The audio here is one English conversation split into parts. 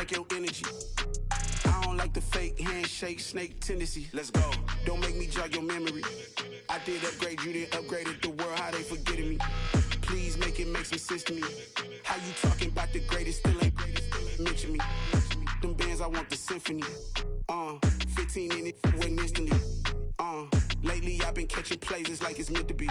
like your energy. I don't like the fake handshake snake tendency. Let's go. Don't make me jog your memory. I did upgrade you, then upgraded the world. How they forgetting me? Please make it make some sense to me. How you talking about the greatest? Still ain't greatest. Mention me. Them bands, I want the symphony. 15 in it, went instantly. Lately I've been catching plays, it's like it's meant to be.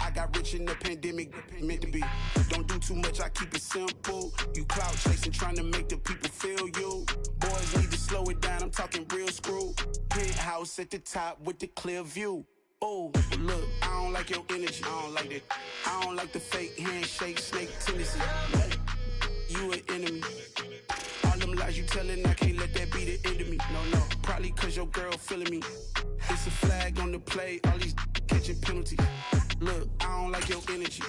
I got rich in the pandemic, meant to be. Don't do too much, I keep it simple. You clout chasing, trying to make the people feel you. Boys need to slow it down, I'm talking real screw. Penthouse at the top with the clear view. Oh, look, I don't like your energy, I don't like that. I don't like the fake handshake snake tendency. You an enemy. All them lies you telling, I can't let that be the end of me. No, probably cause your girl feeling me. It's a flag on the play, all these catching penalties. Look, I don't like your energy.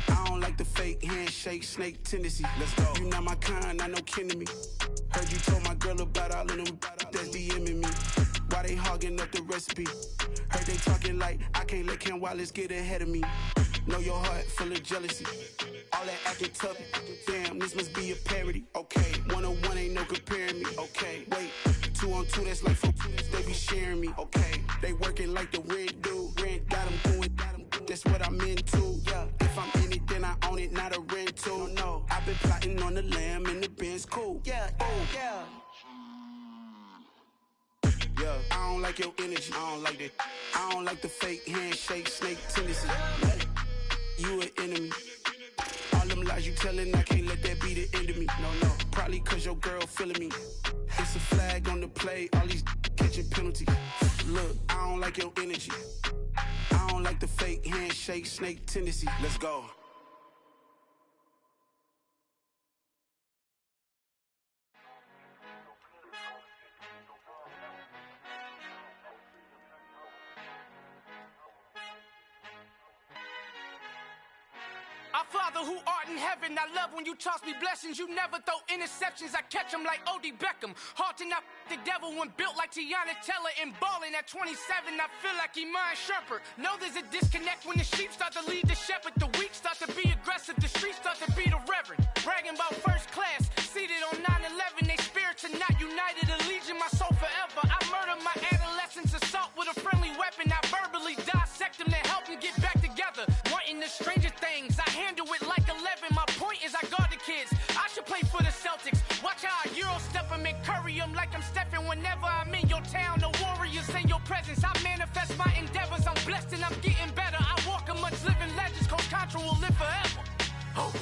I don't like the fake handshake snake tendency. Let's go. You not my kind, I know kin to me. Heard you told my girl about all of them that's DMing me. Why they hogging up the recipe? Heard they talking like I can't let Ken Wallace get ahead of me. Know your heart full of jealousy. All that acting tough, damn, this must be a parody. Okay, 1-on-1 ain't no comparing me. Okay, wait, 2-on-2, that's like 4, they be sharing me. Okay, they working like the rent do. Rent got them doing, that's what I'm into. Yeah, if I'm in it, then I own it, not a rental. No, I've been plotting on the lamb and the Benz cool. Yeah, oh, yeah. Yeah, I don't like your energy, I don't like that. I don't like the fake handshake snake tendency. You an enemy. All them lies you telling, I can't let that be the end of me. No, probably cause your girl feeling me. It's a flag on the play, all these catching penalties. Look, I don't like your energy. I don't like the fake handshake snake tendency. Let's go. Our Father who art in heaven, I love when you toss me blessings. You never throw interceptions, I catch them like O.D. Beckham. Hard to not the devil when built like Tiana Teller. And balling at 27, I feel like Iman Shumpert. Know there's a disconnect when the sheep start to lead the shepherd. The weak start to be aggressive, the streets start to be the reverend. Bragging about first class, seated on 9/11. They spirits are not united, a legion, my soul forever. I murder my adolescence, assault with a friendly weapon. I verbally dissect them to help them get back together. Wanting the stranger things, I handle it like 11. My point is I guard the kids. I should play for the Celtics. Watch how I Euro step them and curry them like I'm Stephen. Whenever I'm in your town, the Warriors in your presence. I manifest my endeavors. I'm blessed and I'm getting better. I walk amongst living legends. Coach Contra will live forever. Oh.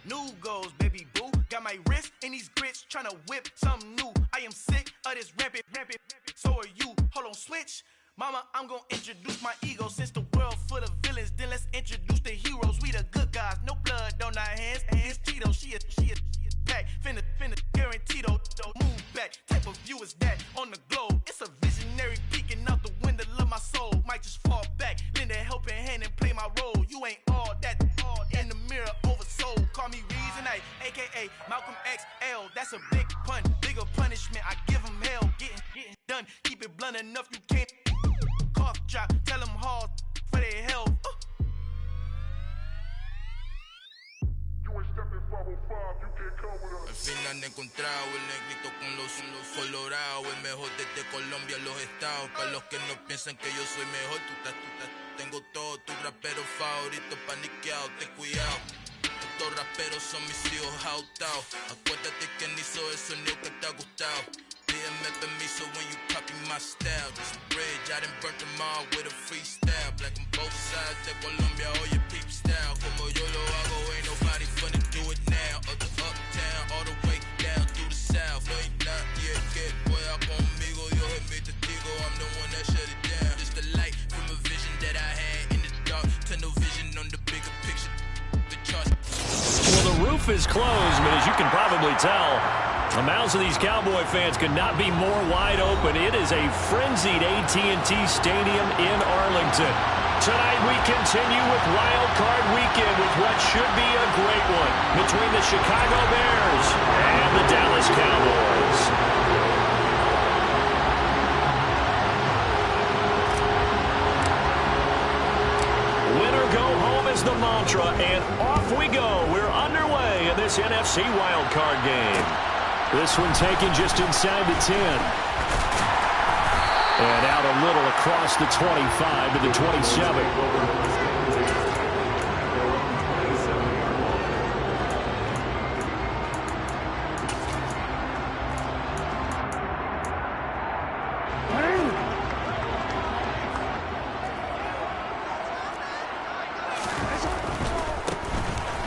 New goals, baby boo. Got my wrist in these grits, tryna whip something new. I am sick of this rampant. So are you. Hold on, switch. Mama, I'm gonna introduce my ego. Since the world full of villains, then let's introduce the heroes. We the good guys, no blood on our hands. Hands Tito, she a pack. Finna, guaranteed, move back. Type of view is that on the globe? It's a visionary peeking out the window of my soul. Might just fall back, lend a helping hand and play my role. You ain't all that in the mirror oversold. Call me Reason A, aka Malcolm XL. That's a big pun, bigger punishment. I give him hell, getting done. Keep it blunt enough, you can't cough drop. Tell them hard for their health. Al fin han encontrado el negrito con los colorados, el mejor desde Colombia, los estados. Para los que no piensan que yo soy mejor, tengo todo, tu rapero favorito paniqueado, ten cuidado. Estos raperos son mis hijos jautados. Acuérdate quién hizo el sonido que te ha gustado. Pídeme permiso when you copy my style. This bridge, I done burnt them all with a freestyle. Black on both sides de Colombia, oye peep style. Como yo lo hago, ain't nobody finna do it now. Uptown, all the way down through the south. No hay nadie que pueda conmigo, Dios es mi testigo. I'm the one that shut it down. Just the light from a vision that I had in the dark. Tunnel vision on the bigger picture. The charts. Well, the roof is closed, but as you can probably tell, the mouths of these Cowboy fans could not be more wide open. It is a frenzied AT&T Stadium in Arlington. Tonight we continue with Wild Card Weekend with what should be a great one between the Chicago Bears and the Dallas Cowboys. is the mantra, and off we go. We're underway in this NFC Wildcard game. This one taken just inside the 10. And out a little across the 25 to the 27.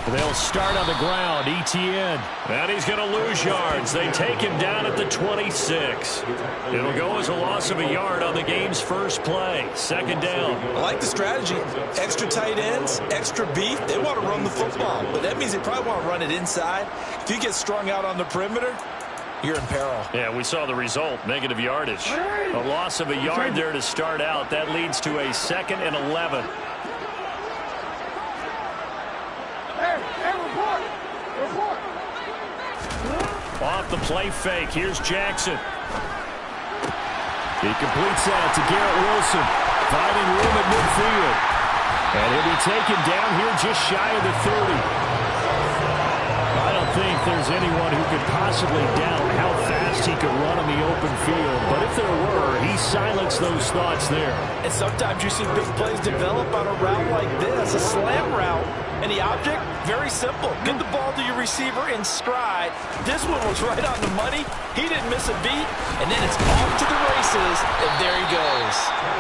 They'll start on the ground. Etienne. And he's going to lose yards. They take him down at the 26. It'll go as a loss of a yard on the game's first play. Second down. I like the strategy. Extra tight ends, extra beef. They want to run the football, but that means they probably want to run it inside. If you get strung out on the perimeter, you're in peril. Yeah, we saw the result. Negative yardage. A loss of a yard there to start out. That leads to a 2nd and 11. Off the play fake. Here's Jackson. He completes that to Garrett Wilson. Finding room at midfield. And he'll be taken down here just shy of the 30. I don't think there's anyone who could possibly doubt how fast he could run in the open field. But if there were, he silenced those thoughts there. And sometimes you see big plays develop on a route like this, a slam route. And the object, very simple. Get the ball to your receiver in stride. This one was right on the money. He didn't miss a beat. And then it's off to the races. And there he goes.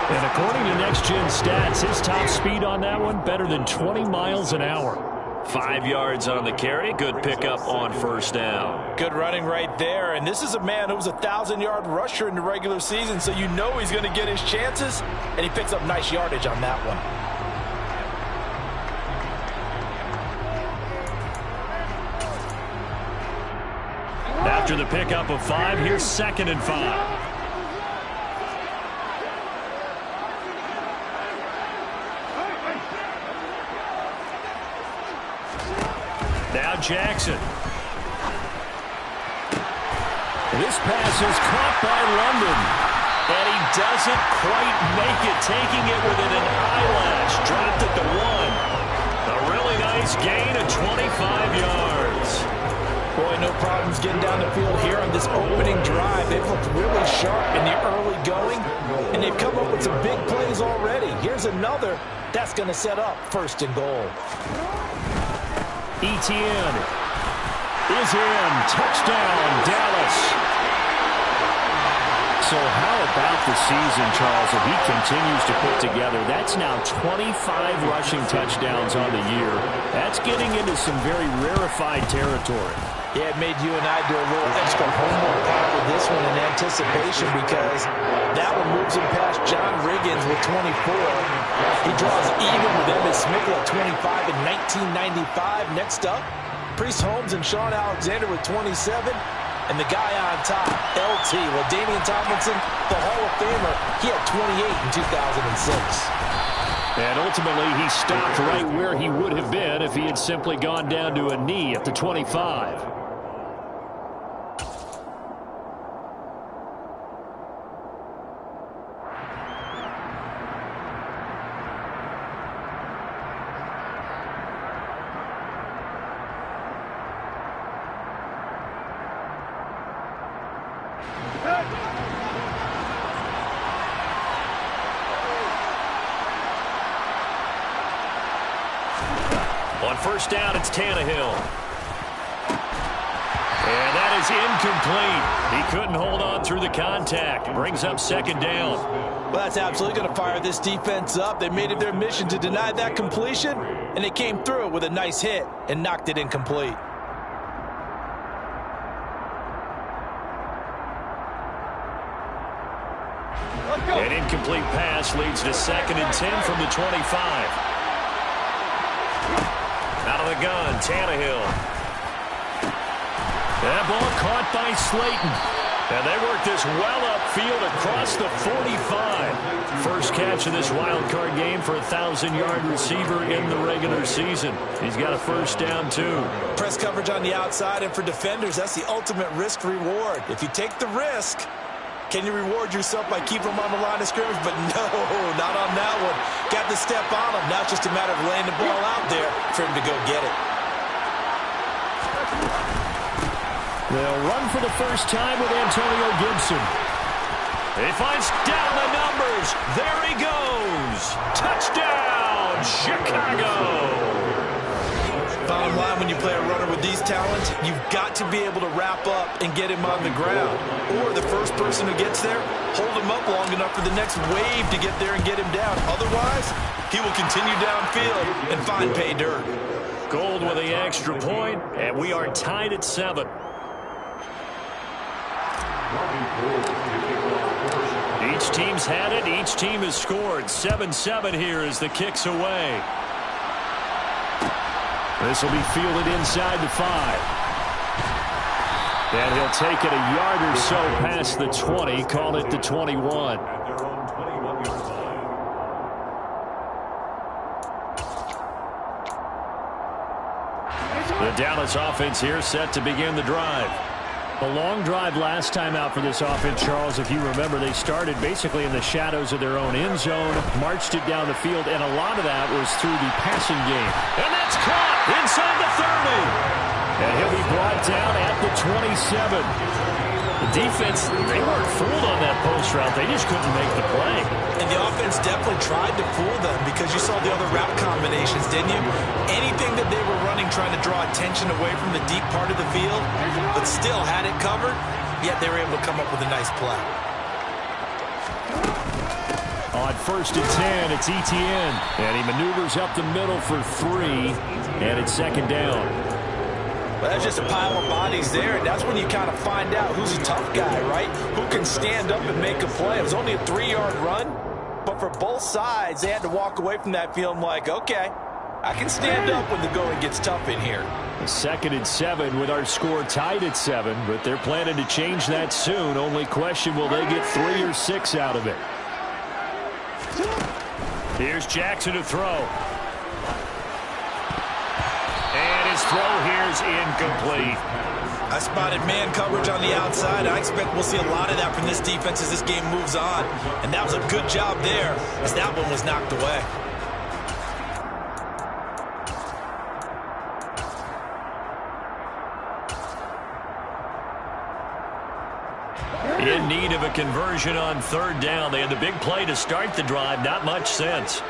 And according to Next Gen Stats, his top speed on that one, better than 20 miles an hour. 5 yards on the carry. Good pickup on first down. Good running right there. And this is a man who was a 1,000-yard rusher in the regular season, so you know he's going to get his chances. And he picks up nice yardage on that one. After the pickup of 5, here's 2nd and 5. Now Jackson. This pass is caught by London. And he doesn't quite make it, taking it within an eyelash. Dropped at the 1. A really nice gain of 25 yards. Boy, no problems getting down the field here on this opening drive. They've looked really sharp in the early going, and they've come up with some big plays already. Here's another that's going to set up 1st and goal. Etienne is in. Touchdown, Dallas. So how about the season, Charles, if he continues to put together? That's now 25 rushing touchdowns on the year. That's getting into some very rarefied territory. Yeah, it made you and I do a little extra homework part with this one in anticipation, because that one moves him past John Riggins with 24. He draws even with Emmitt Smith at 25 in 1995. Next up, Priest Holmes and Sean Alexander with 27. And the guy on top, LT, LaDainian Tomlinson, the Hall of Famer, he had 28 in 2006. And ultimately, he stopped right where he would have been if he had simply gone down to a knee at the 25. On first down, it's Tannehill. And that is incomplete. He couldn't hold on through the contact. Brings up 2nd down. Well, that's absolutely going to fire this defense up. They made it their mission to deny that completion, and they came through with a nice hit and knocked it incomplete. An incomplete pass leads to 2nd and 10 from the 25. Out of the gun, Tannehill. That ball caught by Slayton. And they work this well upfield across the 45. First catch of this wild card game for a 1,000-yard receiver in the regular season. He's got a first down, too. Press coverage on the outside, and for defenders, that's the ultimate risk reward. If you take the risk, Can you reward yourself by keeping them on the line of scrimmage? But no, not on that one. Got to step on him. Now it's just a matter of laying the ball out there for him to go get it. They'll run for the first time with Antonio Gibson. He finds down the numbers. There he goes. Touchdown, Chicago. Bottom line, when you play a runner with these talents, you've got to be able to wrap up and get him on the ground. Or the first person who gets there, hold him up long enough for the next wave to get there and get him down. Otherwise, he will continue downfield and find pay dirt. Gold with the extra point, and we are tied at 7. Each team's had it. Each team has scored. 7-7 here as the kick's away. This will be fielded inside the 5. And he'll take it a yard or so past the 20. Call it the 21. The Dallas offense here set to begin the drive. A long drive last time out for this offense, Charles. If you remember, they started basically in the shadows of their own end zone, marched it down the field, and a lot of that was through the passing game. And that's caught inside the 30. And he'll be brought down at the 27. The defense, they weren't fooled on that post route. They just couldn't make the play. And the offense definitely tried to fool them because you saw the other route combinations, didn't you? Anything that they were running trying to draw attention away from the deep part of the field, but still had it covered, yet they were able to come up with a nice play. On 1st and 10, it's Etienne. And he maneuvers up the middle for 3, and it's 2nd down. Well, that's just a pile of bodies there, and that's when you kind of find out who's a tough guy, right? Who can stand up and make a play. It was only a 3-yard run, but for both sides, they had to walk away from that feeling like, okay, I can stand up when the going gets tough in here. 2nd and 7 with our score tied at 7, but they're planning to change that soon. Only question, will they get 3 or 6 out of it? Here's Jackson to throw. And his throw here is incomplete. I spotted man coverage on the outside. I expect we'll see a lot of that from this defense as this game moves on. And that was a good job there as that one was knocked away. In need of a conversion on 3rd down. They had the big play to start the drive. Not much sense.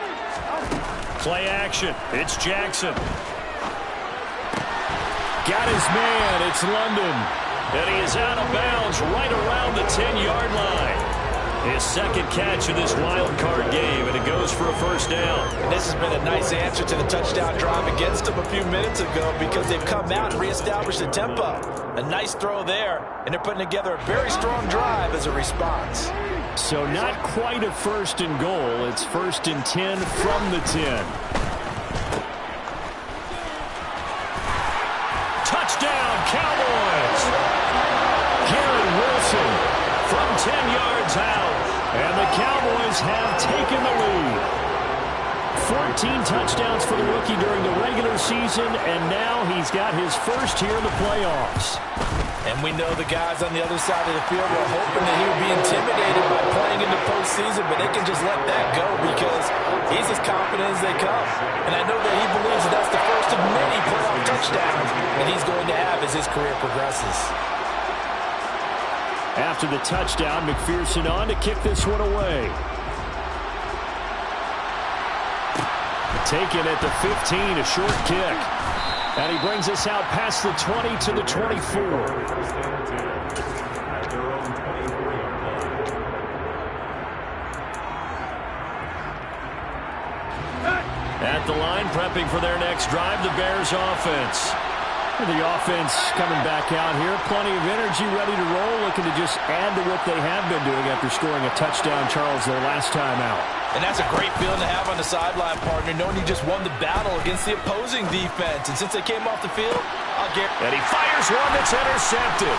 Play action. It's Jackson. Got his man. It's London. And he is out of bounds right around the 10-yard line. His 2nd catch of this wild card game, and it goes for a 1st down. And this has been a nice answer to the touchdown drive against them a few minutes ago because they've come out and reestablished the tempo. A nice throw there, and they're putting together a very strong drive as a response. So not quite a 1st and goal. It's 1st and 10 from the 10. Touchdown, Cowboys! Garrett Wilson from 10 yards out, and the Cowboys have taken the lead. 14 touchdowns for the rookie during the regular season, and now he's got his first here in the playoffs. And we know the guys on the other side of the field were hoping that he would be intimidated by playing in the postseason, but they can just let that go because he's as confident as they come. And I know that he believes that that's the first of many playoff touchdowns that he's going to have as his career progresses. After the touchdown, McPherson on to kick this one away. Taken at the 15, a short kick. And he brings us out past the 20 to the 24. At the line, prepping for their next drive, the Bears offense. The offense coming back out here. Plenty of energy, ready to roll, looking to just add to what they have been doing after scoring a touchdown, Charles, their last time out. And that's a great feeling to have on the sideline, partner, knowing you just won the battle against the opposing defense. And since they came off the field, I'll get... And he fires one that's intercepted.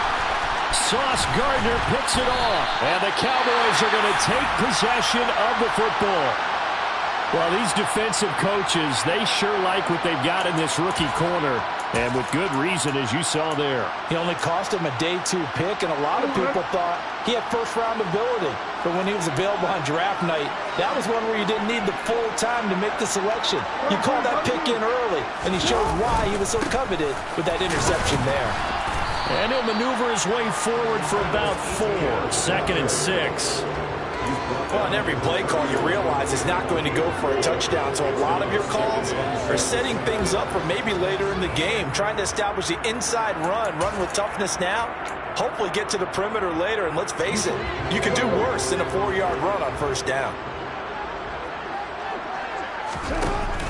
Sauce Gardner picks it off. And the Cowboys are going to take possession of the football. Well, these defensive coaches, they sure like what they've got in this rookie corner. And with good reason, as you saw there. He only cost him a day 2 pick, and a lot of people thought he had first-round ability. But when he was available on draft night, that was one where you didn't need the full time to make the selection. You called that pick in early, and he shows why he was so coveted with that interception there. And he'll maneuver his way forward for about 4. 2nd and 6. Well, on every play call, you realize it's not going to go for a touchdown. So a lot of your calls are setting things up for maybe later in the game, trying to establish the inside run with toughness now, hopefully get to the perimeter later. And let's face it, you can do worse than a 4-yard run on first down.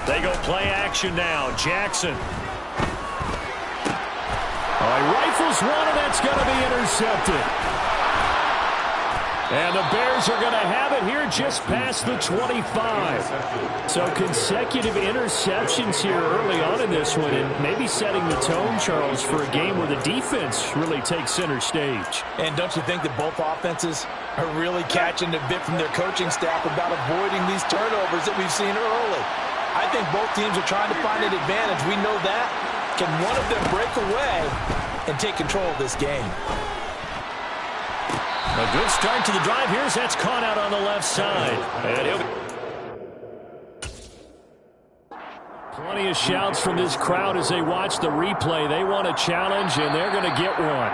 They go play action now. Jackson. Oh, he rifles one, and that's going to be intercepted. And the Bears are going to have it here just past the 25. So consecutive interceptions here early on in this one, and maybe setting the tone, Charles, for a game where the defense really takes center stage. And don't you think that both offenses are really catching a bit from their coaching staff about avoiding these turnovers that we've seen early? I think both teams are trying to find an advantage. We know that. Can one of them break away and take control of this game? A good start to the drive. That's caught out on the left side. And plenty of shouts from this crowd as they watch the replay. They want a challenge, and they're going to get one.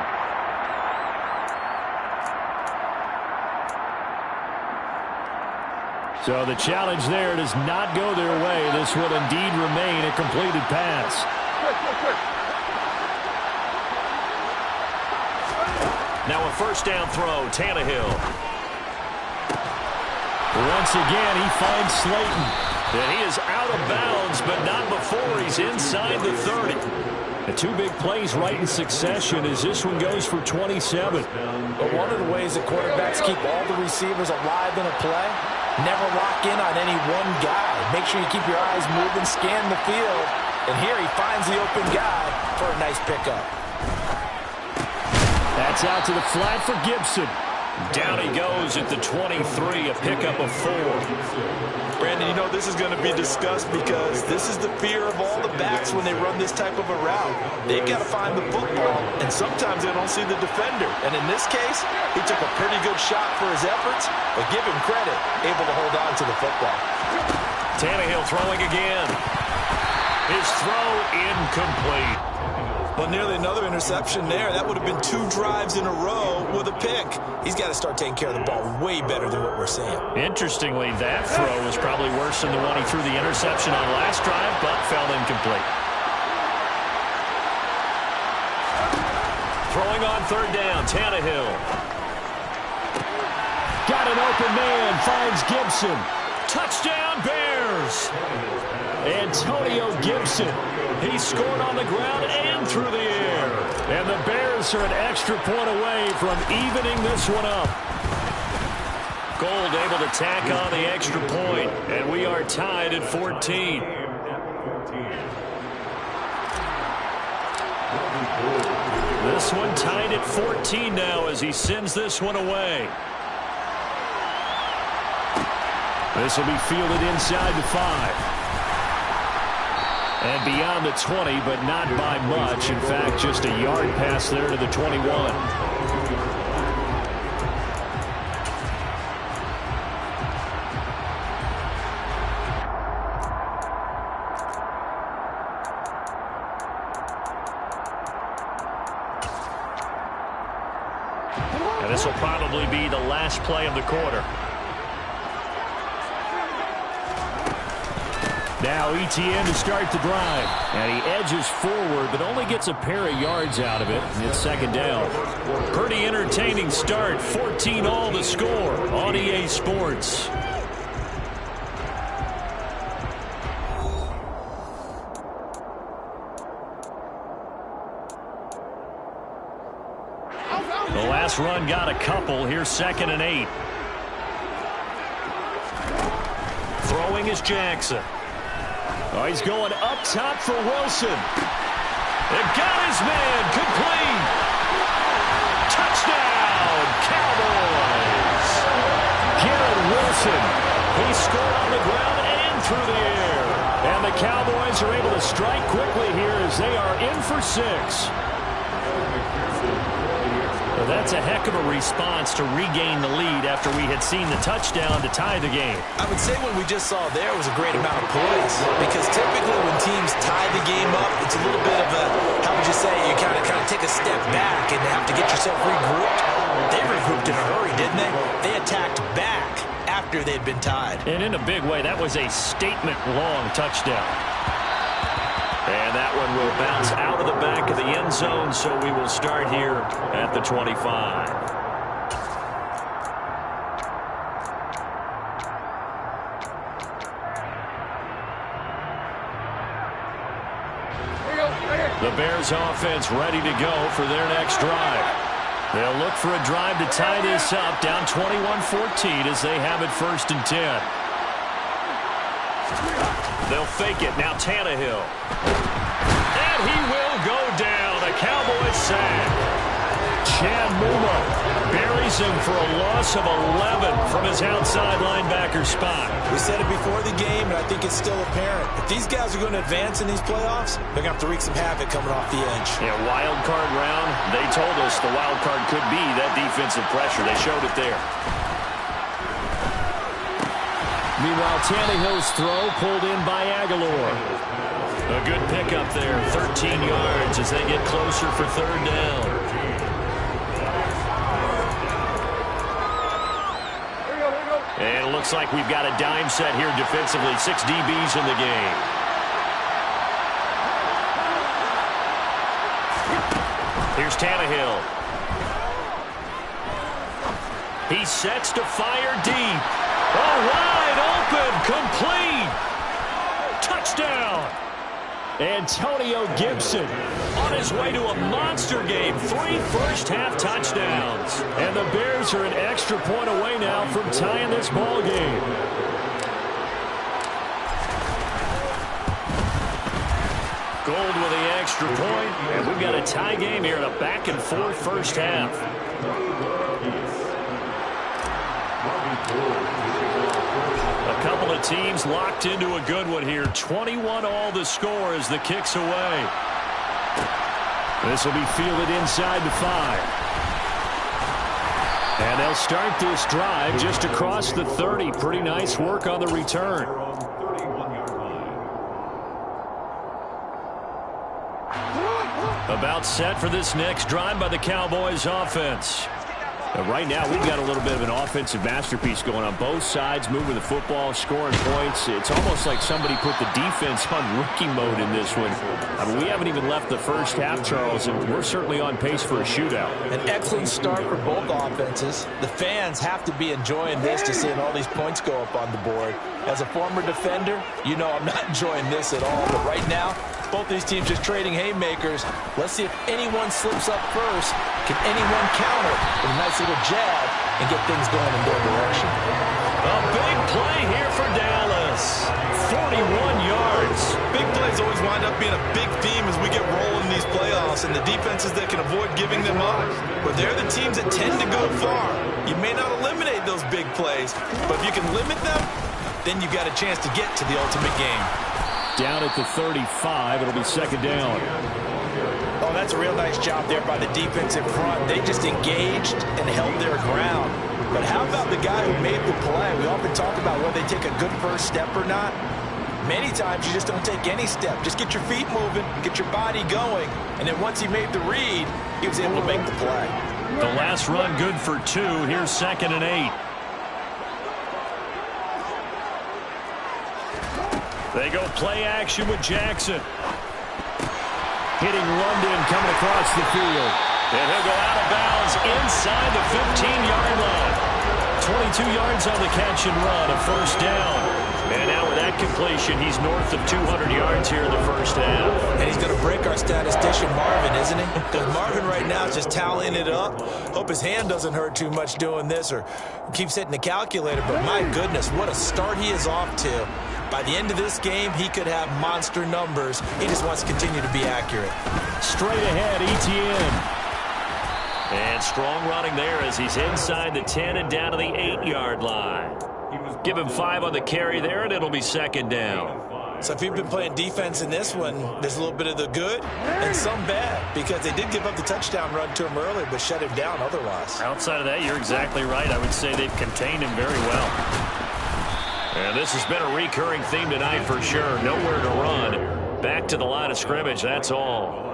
So the challenge there does not go their way. This will indeed remain a completed pass. Now a first down throw, Tannehill. Once again, he finds Slayton. And he is out of bounds, but not before he's inside the 30. The 2 big plays right in succession as this one goes for 27. But one of the ways that quarterbacks keep all the receivers alive in a play, never lock in on any one guy. Make sure you keep your eyes moving, scan the field. And here he finds the open guy for a nice pickup. That's out to the flat for Gibson. Down he goes at the 23, a pickup of 4. Brandon, you know this is going to be discussed because this is the fear of all the backs when they run this type of a route. They've got to find the football, and sometimes they don't see the defender. And in this case, he took a pretty good shot for his efforts, but give him credit, able to hold on to the football. Tannehill throwing again. His throw incomplete. Well, nearly another interception there. That would have been 2 drives in a row with a pick. He's got to start taking care of the ball way better than what we're seeing. Interestingly, that throw was probably worse than the one he threw the interception on last drive, but fell incomplete. Throwing on third down, Tannehill. Got an open man, finds Gibson. Touchdown, Bears! Antonio Gibson. He scored on the ground and through the air. And the Bears are an extra point away from evening this one up. Gold able to tack on the extra point, and we are tied at 14. This one tied at 14 now as he sends this one away. This will be fielded inside the 5. And beyond the 20, but not by much. In fact, just a yard pass there to the 21. And this will probably be the last play of the quarter. Now ETN to start the drive. And he edges forward, but only gets a pair of yards out of it. And it's second down. Pretty entertaining start. 14-all the score on EA Sports. The last run got a couple. Here's 2nd and 8. Throwing is Jackson. Oh, he's going up top for Wilson. And got his man complete. Touchdown, Cowboys. Garrett Wilson. He scored on the ground and through the air. And the Cowboys are able to strike quickly here as they are in for 6. Well, that's a heck of a response to regain the lead after we had seen the touchdown to tie the game. I would say what we just saw there was a great amount of poise, because typically when teams tie the game up, it's a little bit of a, how would you say, you kind of take a step back and have to get yourself regrouped. They regrouped in a hurry, didn't they? They attacked back after they'd been tied. And in a big way, that was a statement-long touchdown. And that one will bounce out of the back of the end zone, so we will start here at the 25. The Bears offense ready to go for their next drive. They'll look for a drive to tie this up, down 21-14 as they have it 1st and 10. They'll fake it. Now Tannehill. And he will go down. A Cowboys sack. Chad Muma buries him for a loss of 11 from his outside linebacker spot. We said it before the game, and I think it's still apparent. If these guys are going to advance in these playoffs, they're going to have to wreak some havoc coming off the edge. Yeah, wild card round. They told us the wild card could be that defensive pressure. They showed it there. Meanwhile, Tannehill's throw pulled in by Aguilar. A good pickup there, 13 yards as they get closer for 3rd down. And it looks like we've got a dime set here defensively. 6 DBs in the game. Here's Tannehill. He sets to fire deep. Oh, wide open, complete. Touchdown. Antonio Gibson on his way to a monster game. 3 first-half touchdowns. And the Bears are an extra point away now from tying this ball game. Gold with the extra point, and we've got a tie game here in a back-and-forth first half. A couple of teams locked into a good one here. 21-all the score as the kick's away. This will be fielded inside the 5. And they'll start this drive just across the 30. Pretty nice work on the return. About set for this next drive by the Cowboys offense. Right now, we've got a little bit of an offensive masterpiece going on. Both sides moving the football, scoring points. It's almost like somebody put the defense on rookie mode in this one. I mean, we haven't even left the first half, Charles, and we're certainly on pace for a shootout. An excellent start for both offenses. The fans have to be enjoying this to seeing all these points go up on the board. As a former defender, you know I'm not enjoying this at all. But right now, both these teams just trading haymakers. Let's see if anyone slips up first. Can anyone counter with a nice little jab and get things going in their direction? A big play here for Dallas. 41 yards. Big plays always wind up being a big theme as we get rolling in these playoffs, and the defenses that can avoid giving them up. But they're the teams that tend to go far. You may not eliminate those big plays, but if you can limit them, then you've got a chance to get to the ultimate game. Down at the 35, it'll be 2nd down. Oh, that's a real nice job there by the defense in front. They just engaged and held their ground. But how about the guy who made the play? We often talk about whether they take a good first step or not. Many times you just don't take any step. Just get your feet moving, get your body going, and then once he made the read, he was able to make the play. The last run good for 2. Here's 2nd and 8. They go play action with Jackson. Hitting London coming across the field. And he'll go out of bounds inside the 15-yard line. 22 yards on the catch and run, a 1st down. And now with that completion, he's north of 200 yards here in the first half. And he's going to break our statistician Marvin, isn't he? Because Marvin right now is just tallying it up. Hope his hand doesn't hurt too much doing this or keeps hitting the calculator. But my goodness, what a start he is off to. By the end of this game, he could have monster numbers. He just wants to continue to be accurate. Straight ahead, Etienne. And strong running there as he's inside the 10 and down to the 8-yard line. Give him 5 on the carry there, and it'll be 2nd down. So if you've been playing defense in this one, there's a little bit of the good and some bad, because they did give up the touchdown run to him earlier, but shut him down otherwise. Outside of that, you're exactly right. I would say they've contained him very well. And this has been a recurring theme tonight for sure. Nowhere to run. Back to the line of scrimmage, that's all.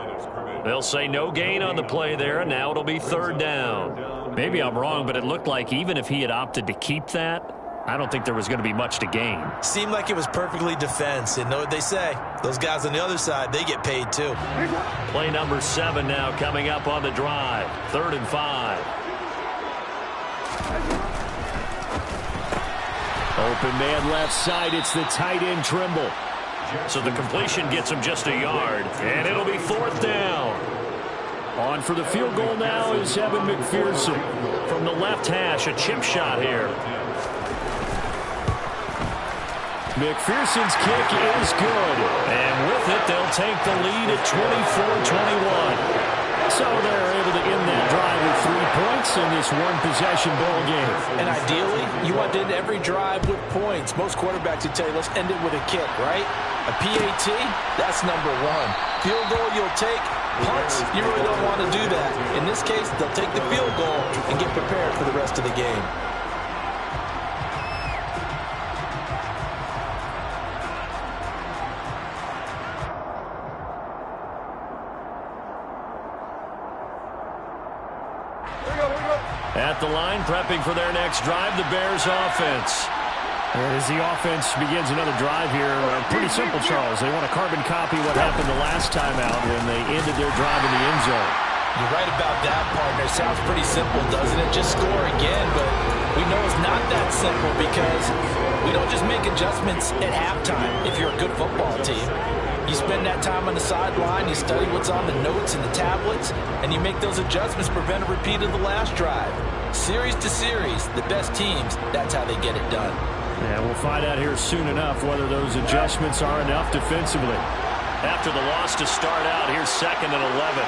They'll say no gain on the play there, and now it'll be third down. Maybe I'm wrong, but it looked like even if he had opted to keep that, I don't think there was going to be much to gain. Seemed like it was perfectly defense. And know what they say? Those guys on the other side, they get paid too. Play number 7 now coming up on the drive. 3rd and 5. Open man left side. It's the tight end Trimble. So the completion gets him just a yard. And it'll be 4th down. On for the field goal now is Evan McPherson. From the left hash, a chip shot here. McPherson's kick is good. And with it, they'll take the lead at 24-21. So they're able to end that drive with 3 points in this one-possession ball game. And ideally, you want to end every drive with points. Most quarterbacks would tell you, let's end it with a kick, right? A PAT, that's number 1. Field goal, you'll take. Punts, you really don't want to do that. In this case, they'll take the field goal and get prepared for the rest of the game. At the line, prepping for their next drive, the Bears offense. And as the offense begins another drive here, pretty simple, Charles. They want to carbon copy what happened the last time out when they ended their drive in the end zone. You're right about that, partner. Sounds pretty simple, doesn't it? Just score again, but we know it's not that simple because we don't just make adjustments at halftime if you're a good football team. You spend that time on the sideline, you study what's on the notes and the tablets, and you make those adjustments to prevent a repeat of the last drive. Series to series, the best teams, that's how they get it done. Yeah, we'll find out here soon enough whether those adjustments are enough defensively. After the loss to start out, here's 2nd and 11.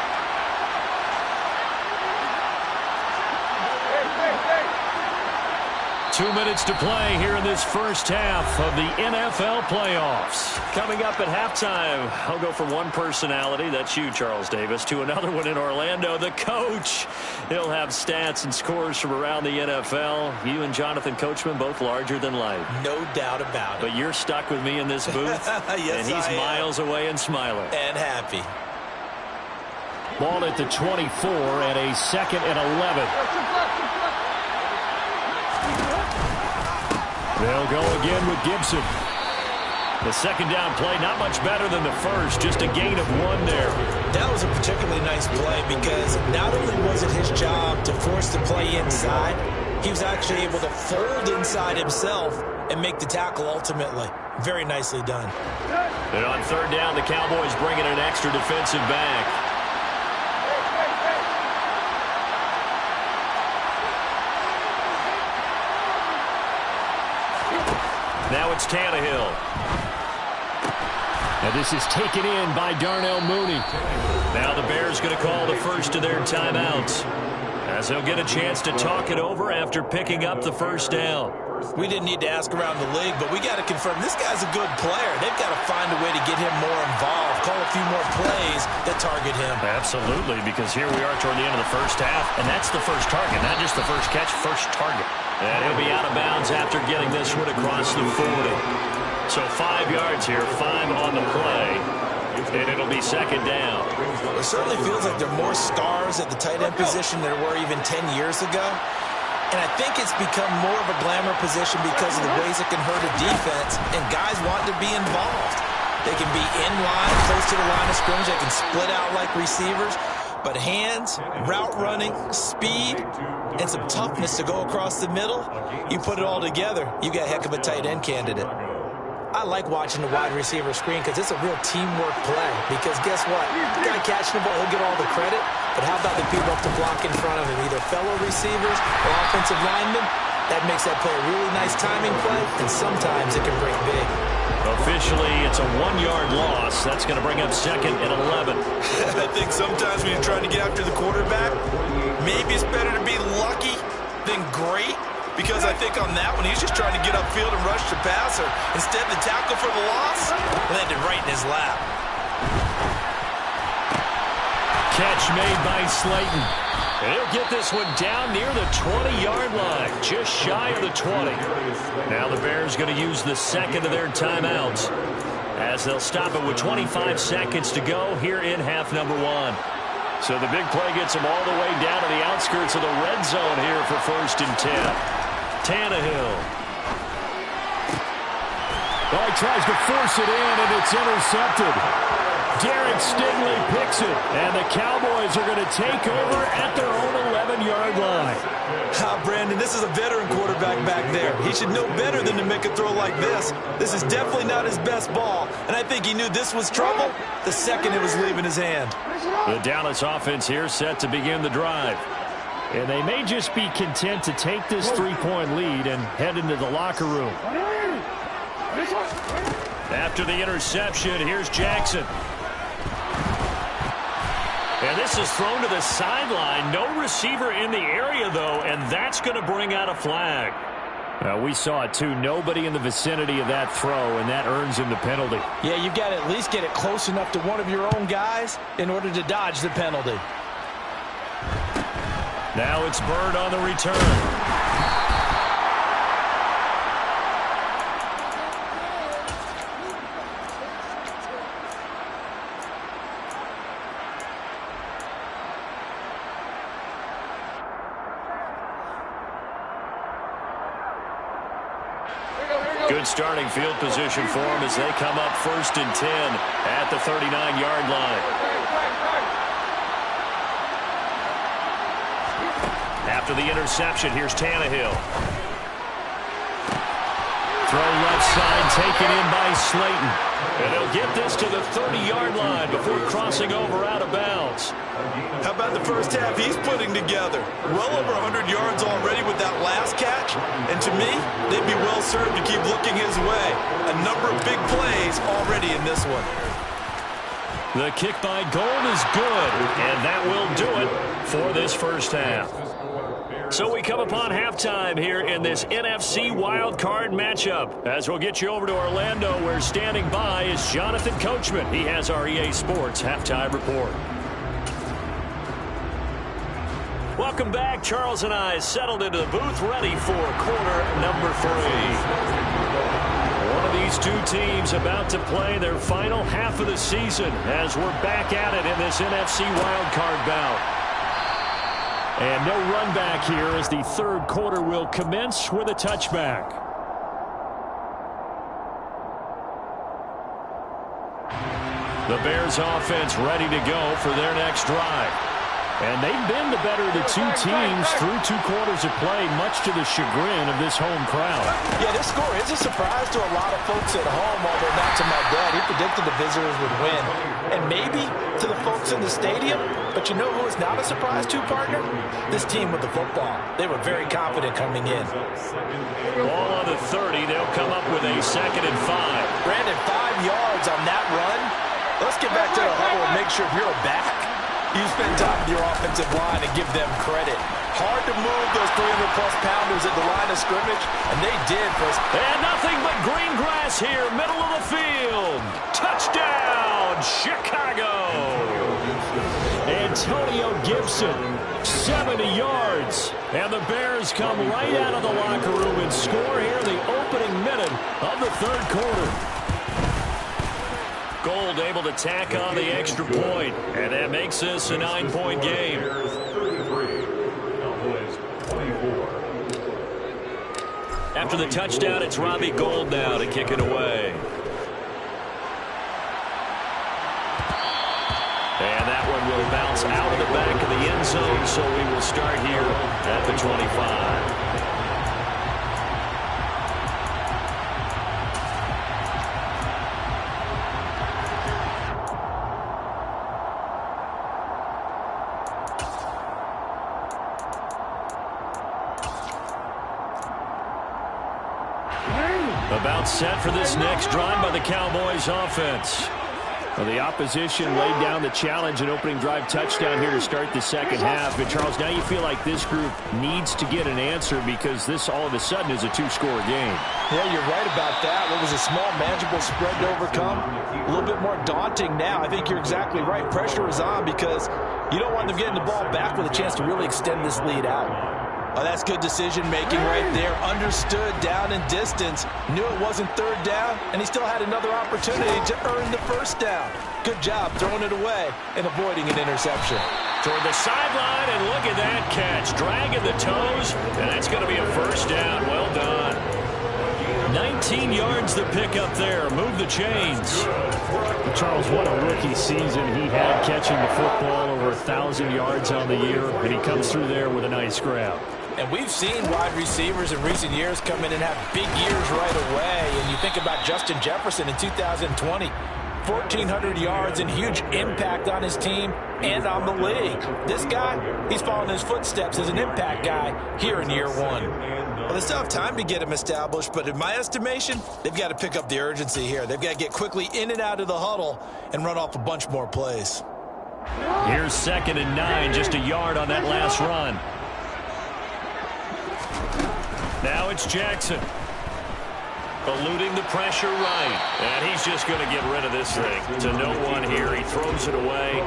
Two minutes to play here in this first half of the NFL playoffs. Coming up at halftime, I'll go from one personality, that's you, Charles Davis, to another one in Orlando, the coach. He'll have stats and scores from around the NFL. You and Jonathan Coachman, both larger than life. No doubt about it. But you're stuck with me in this booth, yes, and he's miles away and smiling. And happy. Ball at the 24 and a 2nd and 11. They'll go again with Gibson. The second down play, not much better than the first, just a gain of 1 there. That was a particularly nice play because not only was it his job to force the play inside, he was actually able to fold inside himself and make the tackle ultimately. Very nicely done. And on 3rd down, the Cowboys bring in an extra defensive back. Now it's Tannehill. And this is taken in by Darnell Mooney. Now the Bears going to call the first of their timeouts, as they'll get a chance to talk it over after picking up the first down. We didn't need to ask around the league, but we got to confirm this guy's a good player. They've got to find a way to get him more involved, call a few more plays that target him. Absolutely, because here we are toward the end of the first half, and that's the first target, not just the first catch, first target. And he'll be out of bounds after getting this one across the 40. So 5 yards here, 5 on the play, and it'll be 2nd down. It certainly feels like there are more stars at the tight end position than there were even 10 years ago. And I think it's become more of a glamour position because of the ways it can hurt a defense, and guys want to be involved. They can be in line, close to the line of scrimmage. They can split out like receivers. But hands, route running, speed, and some toughness to go across the middle, you put it all together, you got a heck of a tight end candidate. I like watching the wide receiver screen because it's a real teamwork play. Because guess what? The guy catching the ball, he'll get all the credit. But how about the people up to block in front of him, either fellow receivers or offensive linemen? That makes that play a really nice timing play, and sometimes it can break big. Officially, it's a 1-yard loss. That's going to bring up 2nd and 11. I think sometimes when you're trying to get after the quarterback, maybe it's better to be lucky than great. because I think on that one, he's just trying to get upfield and rush the passer. Instead, the tackle for the loss landed right in his lap. Catch made by Slayton. He'll get this one down near the 20-yard line, just shy of the 20. Now the Bears going to use the second of their timeouts as they'll stop it with 25 seconds to go here in half number 1. So the big play gets them all the way down to the outskirts of the red zone here for 1st and 10. Tannehill. Oh, he tries to force it in, and it's intercepted. Derek Stingley picks it, and the Cowboys are going to take over at their own 11-yard line. Brandon, this is a veteran quarterback back there. He should know better than to make a throw like this. This is definitely not his best ball, and I think he knew this was trouble the second it was leaving his hand. The Dallas offense here set to begin the drive. And they may just be content to take this 3-point lead and head into the locker room. After the interception, here's Jackson. And this is thrown to the sideline. No receiver in the area, though, and that's going to bring out a flag. We saw it, too. Nobody in the vicinity of that throw, and that earns him the penalty. Yeah, you've got to at least get it close enough to one of your own guys in order to dodge the penalty. Now it's Bird on the return. Good starting field position for them as they come up 1st and 10 at the 39-yard line. After the interception, here's Tannehill. Throw left side, taken in by Slayton. And he'll get this to the 30-yard line before crossing over out of bounds. How about the first half he's putting together? Well over 100 yards already with that last catch. And to me, they'd be well served to keep looking his way. A number of big plays already in this one. The kick by Gold is good, and that will do it for this first half. So we come upon halftime here in this NFC Wildcard matchup. As we'll get you over to Orlando, where standing by is Jonathan Coachman. He has our EA Sports halftime report. Welcome back. Charles and I settled into the booth, ready for quarter number 3. One of these two teams about to play their final half of the season as we're back at it in this NFC Wildcard bout. And no run back here as the third quarter will commence with a touchback. The Bears offense ready to go for their next drive. And they've been the better of the two teams through 2 quarters of play, much to the chagrin of this home crowd. Yeah, this score is a surprise to a lot of folks at home, although not to my dad. He predicted the visitors would win. And maybe to the folks in the stadium, but you know who is not a surprise to, partner? This team with the football. They were very confident coming in. Ball on the 30. They'll come up with a 2nd and 5. Brandon, 5 yards on that run. Let's get back to the huddle and make sure if you're a back, you spend time with your offensive line and give them credit. Hard to move those 300-plus pounders at the line of scrimmage, and they did. And nothing but green grass here, middle of the field. Touchdown, Chicago. Antonio Gibson, 70 yards. And the Bears come right out of the locker room and score here the opening minute of the third quarter. Gold able to tack on the extra point, and that makes this a 9-point game. After the touchdown, it's Robbie Gould now to kick it away. And that one will bounce out of the back of the end zone, so we will start here at the 25. About set for this next drive by the Cowboys offense. Well, the opposition laid down the challenge, an opening drive touchdown here to start the second half. But, Charles, now you feel like this group needs to get an answer because this all of a sudden is a two-score game. Yeah, you're right about that. What was a small, manageable spread to overcome, a little bit more daunting now. I think you're exactly right. Pressure is on because you don't want them getting the ball back with a chance to really extend this lead out. Oh, that's good decision-making right there. Understood down and distance. Knew it wasn't third down, and he still had another opportunity to earn the first down. Good job throwing it away and avoiding an interception. Toward the sideline, and look at that catch. Dragging the toes, and that's going to be a first down. Well done. 19 yards the pick up there. Move the chains. Charles, what a rookie season he had catching the football, over 1,000 yards on the year, and he comes through there with a nice grab. And we've seen wide receivers in recent years come in and have big years right away. And you think about Justin Jefferson in 2020, 1,400 yards and huge impact on his team and on the league. This guy, he's following his footsteps as an impact guy here in year one. Well, they still have time to get him established, but in my estimation, they've got to pick up the urgency here. They've got to get quickly in and out of the huddle and run off a bunch more plays. Here's 2nd and 9, just a yard on that last run. Now it's Jackson. Eluding the pressure right. And he's just going to get rid of this thing. To no one here. He throws it away.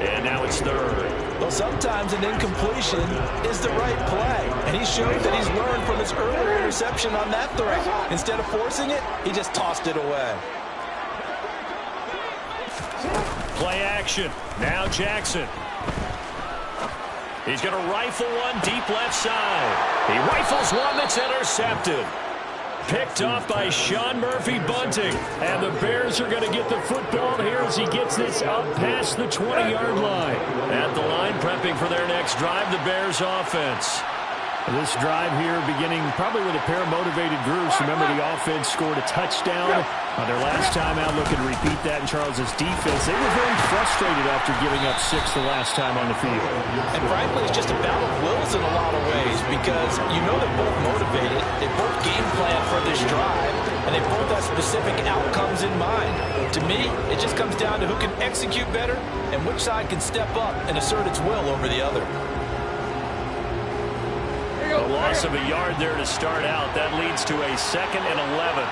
And now it's 3rd. Well, sometimes an incompletion is the right play. And he showed that he's learned from his earlier interception on that throw. Instead of forcing it, he just tossed it away. Play action. Now Jackson. He's going to rifle one deep left side. He rifles one that's intercepted. Picked off by Sean Murphy Bunting. And the Bears are going to get the football here as he gets this up past the 20-yard line. At the line, prepping for their next drive, the Bears offense. This drive here beginning probably with a pair of motivated groups. Remember, the offense scored a touchdown on their last time out, looking to repeat that in Charles's defense. They were very frustrated after giving up 6 the last time on the field. And frankly, it's just a battle of wills in a lot of ways because you know they're both motivated. They both game plan for this drive, and they both have specific outcomes in mind. To me, it just comes down to who can execute better and which side can step up and assert its will over the other. A loss of a yard there to start out. That leads to a 2nd and 11.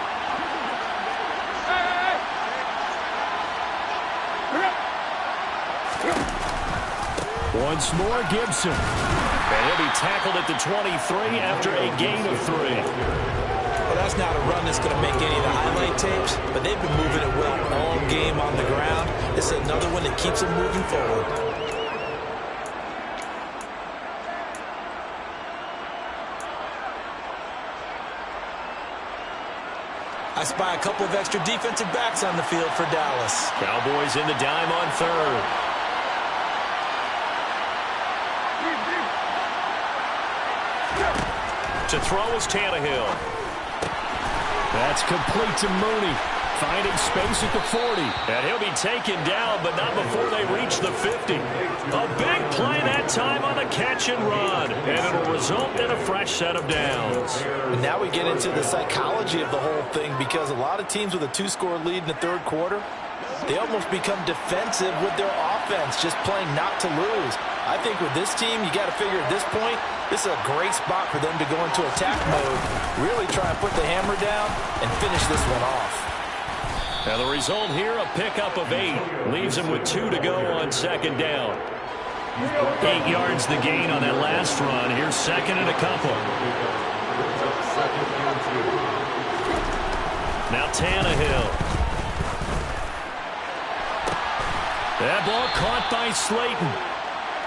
Once more, Gibson. And he'll be tackled at the 23 after a gain of 3. Well, that's not a run that's going to make any of the highlight tapes, but they've been moving it well all game on the ground. This is another one that keeps them moving forward. I spy a couple of extra defensive backs on the field for Dallas. Cowboys in the dime on 3rd. To throw is Tannehill. That's complete to Mooney. Finding space at the 40. And he'll be taken down, but not before they reach the 50. A big play that time on the catch and run. And it'll result in a fresh set of downs. And now we get into the psychology of the whole thing because a lot of teams with a 2-score lead in the 3rd quarter, they almost become defensive with their offense, just playing not to lose. I think with this team, you got to figure at this point, this is a great spot for them to go into attack mode, really try and put the hammer down and finish this one off. And the result here, a pickup of 8. Leaves him with 2 to go on 2nd down. 8 yards the gain on that last run. Here's 2nd and a couple. Now Tannehill. That ball caught by Slayton.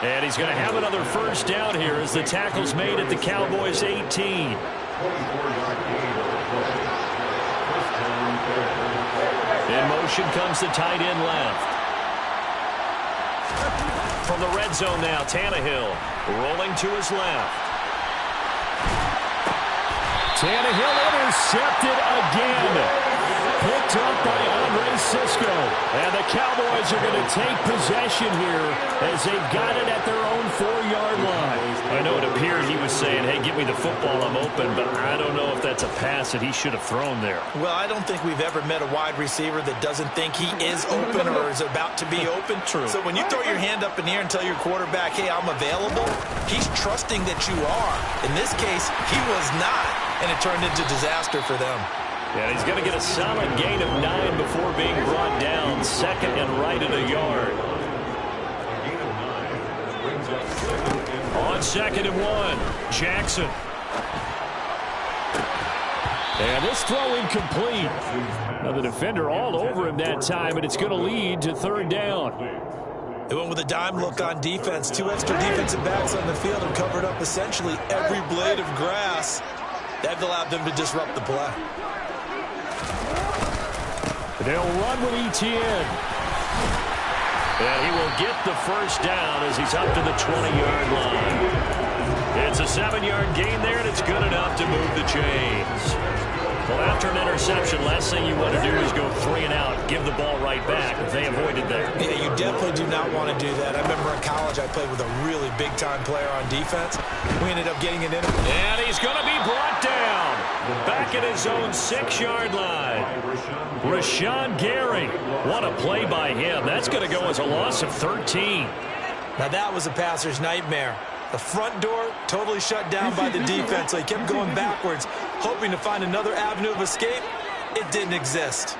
And he's going to have another first down here as the tackle's made at the Cowboys 18. In motion comes the tight end left. From the red zone now, Tannehill rolling to his left. Tannehill intercepted again. picked up by Andre Cisco. And the Cowboys are going to take possession here as they've got it at their own 4-yard line. I know it appeared he was saying, hey, give me the football, I'm open, but I don't know if that's a pass that he should have thrown there. Well, I don't think we've ever met a wide receiver that doesn't think he is open or is about to be open. True. So when you throw your hand up in the air and tell your quarterback, hey, I'm available, he's trusting that you are. In this case, he was not, and it turned into disaster for them. And he's going to get a solid gain of 9 before being brought down. Second and right at a yard. On 2nd and 1, Jackson. And this throw incomplete. Now the defender all over him that time, and it's going to lead to 3rd down. They went with a dime look on defense. 2 extra defensive backs on the field and covered up essentially every blade of grass. That allowed them to disrupt the play. They'll run with Etienne. And he will get the first down as he's up to the 20-yard line. It's a 7-yard gain there, and it's good enough to move the chains. Well, after an interception, last thing you want to do is go 3 and out, give the ball right back. They avoided that. Yeah, you definitely do not want to do that. I remember in college I played with a really big-time player on defense. We ended up getting it in. And he's going to be brought down. Back at his own 6-yard line. Rashawn Gary. What a play by him. That's going to go as a loss of 13. Now that was a passer's nightmare. The front door totally shut down by the defense, so he kept going backwards, hoping to find another avenue of escape. It didn't exist.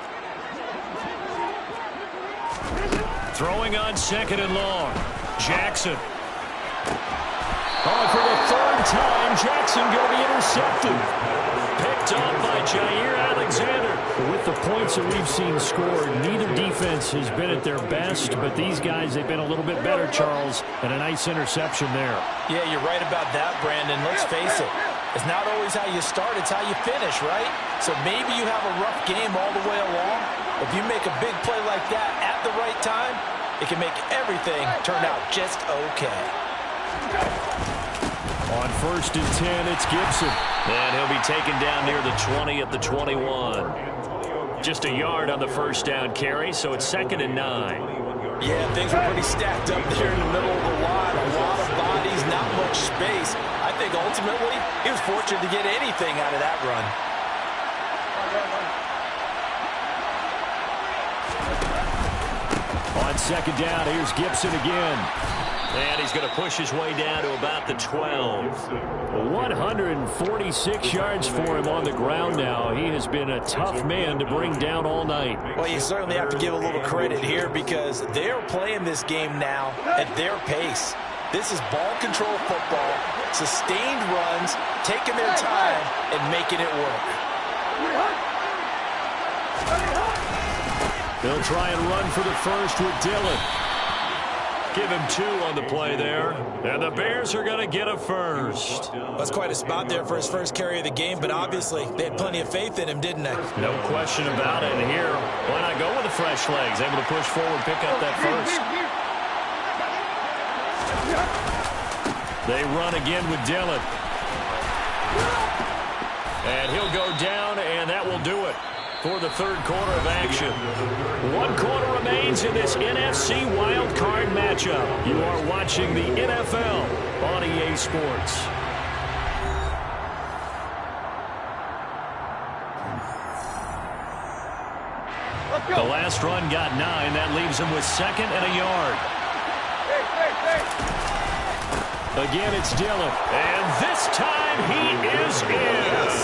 Throwing on 2nd and long. Jackson. Oh, for the 3rd time, Jackson going to be intercepted. Picked up by Jair Alexander. With the points that we've seen scored, neither defense has been at their best, but these guys, they've been a little bit better, Charles, and a nice interception there. Yeah, you're right about that, Brandon. Let's face it. It's not always how you start, it's how you finish, right? So maybe you have a rough game all the way along. If you make a big play like that at the right time, it can make everything turn out just okay. On 1st and 10, it's Gibson. And he'll be taken down near the 20 at the 21. Just a yard on the 1st down carry, so it's 2nd and 9. Yeah, things were pretty stacked up there in the middle of the line. A lot of bodies, not much space. I think ultimately he was fortunate to get anything out of that run. On 2nd down, here's Gibson again. And he's going to push his way down to about the 12. 146 yards for him on the ground now. He has been a tough man to bring down all night. Well, you certainly have to give a little credit here because they're playing this game now at their pace. This is ball control football, sustained runs, taking their time and making it work. They'll try and run for the first with Dillon. Give him 2 on the play there. And the Bears are going to get a first. That's quite a spot there for his first carry of the game, but obviously they had plenty of faith in him, didn't they? No question about it. And here, why not go with the fresh legs? Able to push forward, pick up that first. They run again with Dillon. And he'll go down, and that will do it for the 3rd quarter of action. 1 quarter remains in this NFC Wildcard matchup. You are watching the NFL on EA Sports. The last run got 9. That leaves him with 2nd and a yard. Again, it's Dillon. And this time he is in.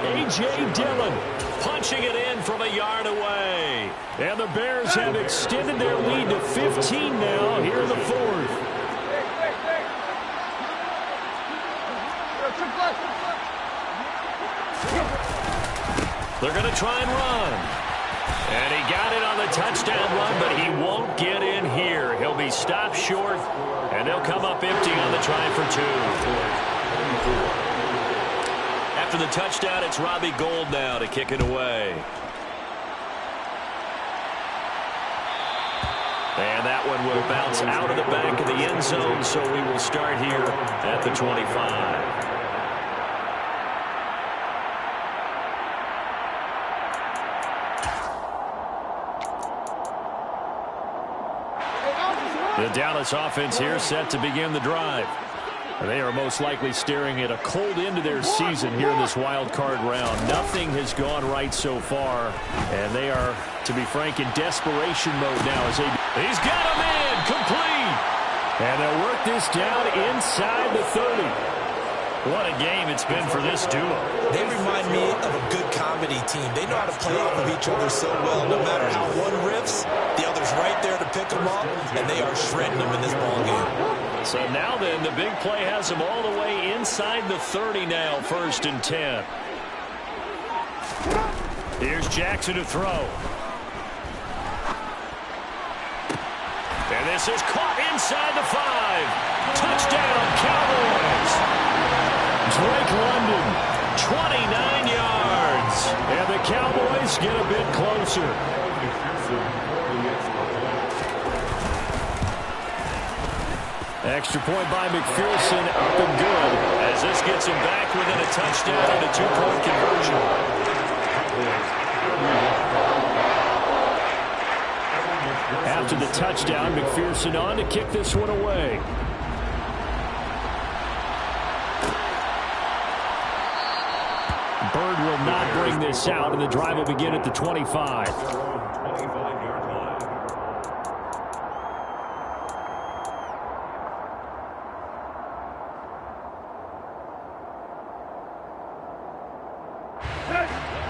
A.J. Dillon punching it in from a yard away. And the Bears have extended their lead to 15 now here in the 4th. They're going to try and run. And he got it on the touchdown run, but he won't get in here. He'll be stopped short, and they'll come up empty on the try for 2. After the touchdown, it's Robbie Gould now to kick it away. And that one will bounce out of the back of the end zone, so we will start here at the 25. The Dallas offense here set to begin the drive. They are most likely staring at a cold end to their season here in this wild card round. Nothing has gone right so far, and they are, to be frank, in desperation mode now. He's got him in, complete, and they'll work this down inside the 30. What a game it's been for this duo. They remind me of a good comedy team. They know how to play off of each other so well. No matter how one riffs, the other's right there to pick them up, and they are shredding them in this ballgame. So now then, the big play has them all the way inside the 30 now, 1st and 10. Here's Jackson to throw. And this is caught inside the 5. Touchdown, Cowboys. Drake London, 29 yards. And the Cowboys get a bit closer. Extra point by McPherson, up and good, as this gets him back within a touchdown and a 2-point conversion. After the touchdown, McPherson on to kick this one away. Bird will not bring this out, and the drive will begin at the 25.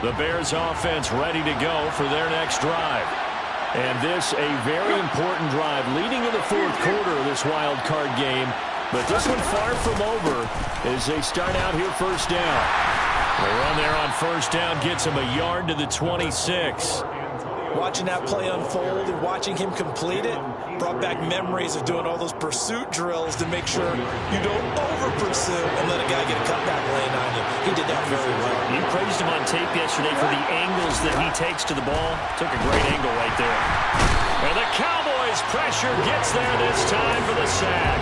The Bears offense ready to go for their next drive. And this a very important drive leading in the 4th quarter of this wild card game. But this one far from over as they start out here 1st down. The run there on 1st down gets him a yard to the 26. Watching that play unfold and watching him complete it brought back memories of doing all those pursuit drills to make sure you don't over-pursue and let a guy get a cutback lane on you. He did that very well. You praised him on tape yesterday for the angles that he takes to the ball. Took a great angle right there. And the Cowboys pressure gets there this time for the sack.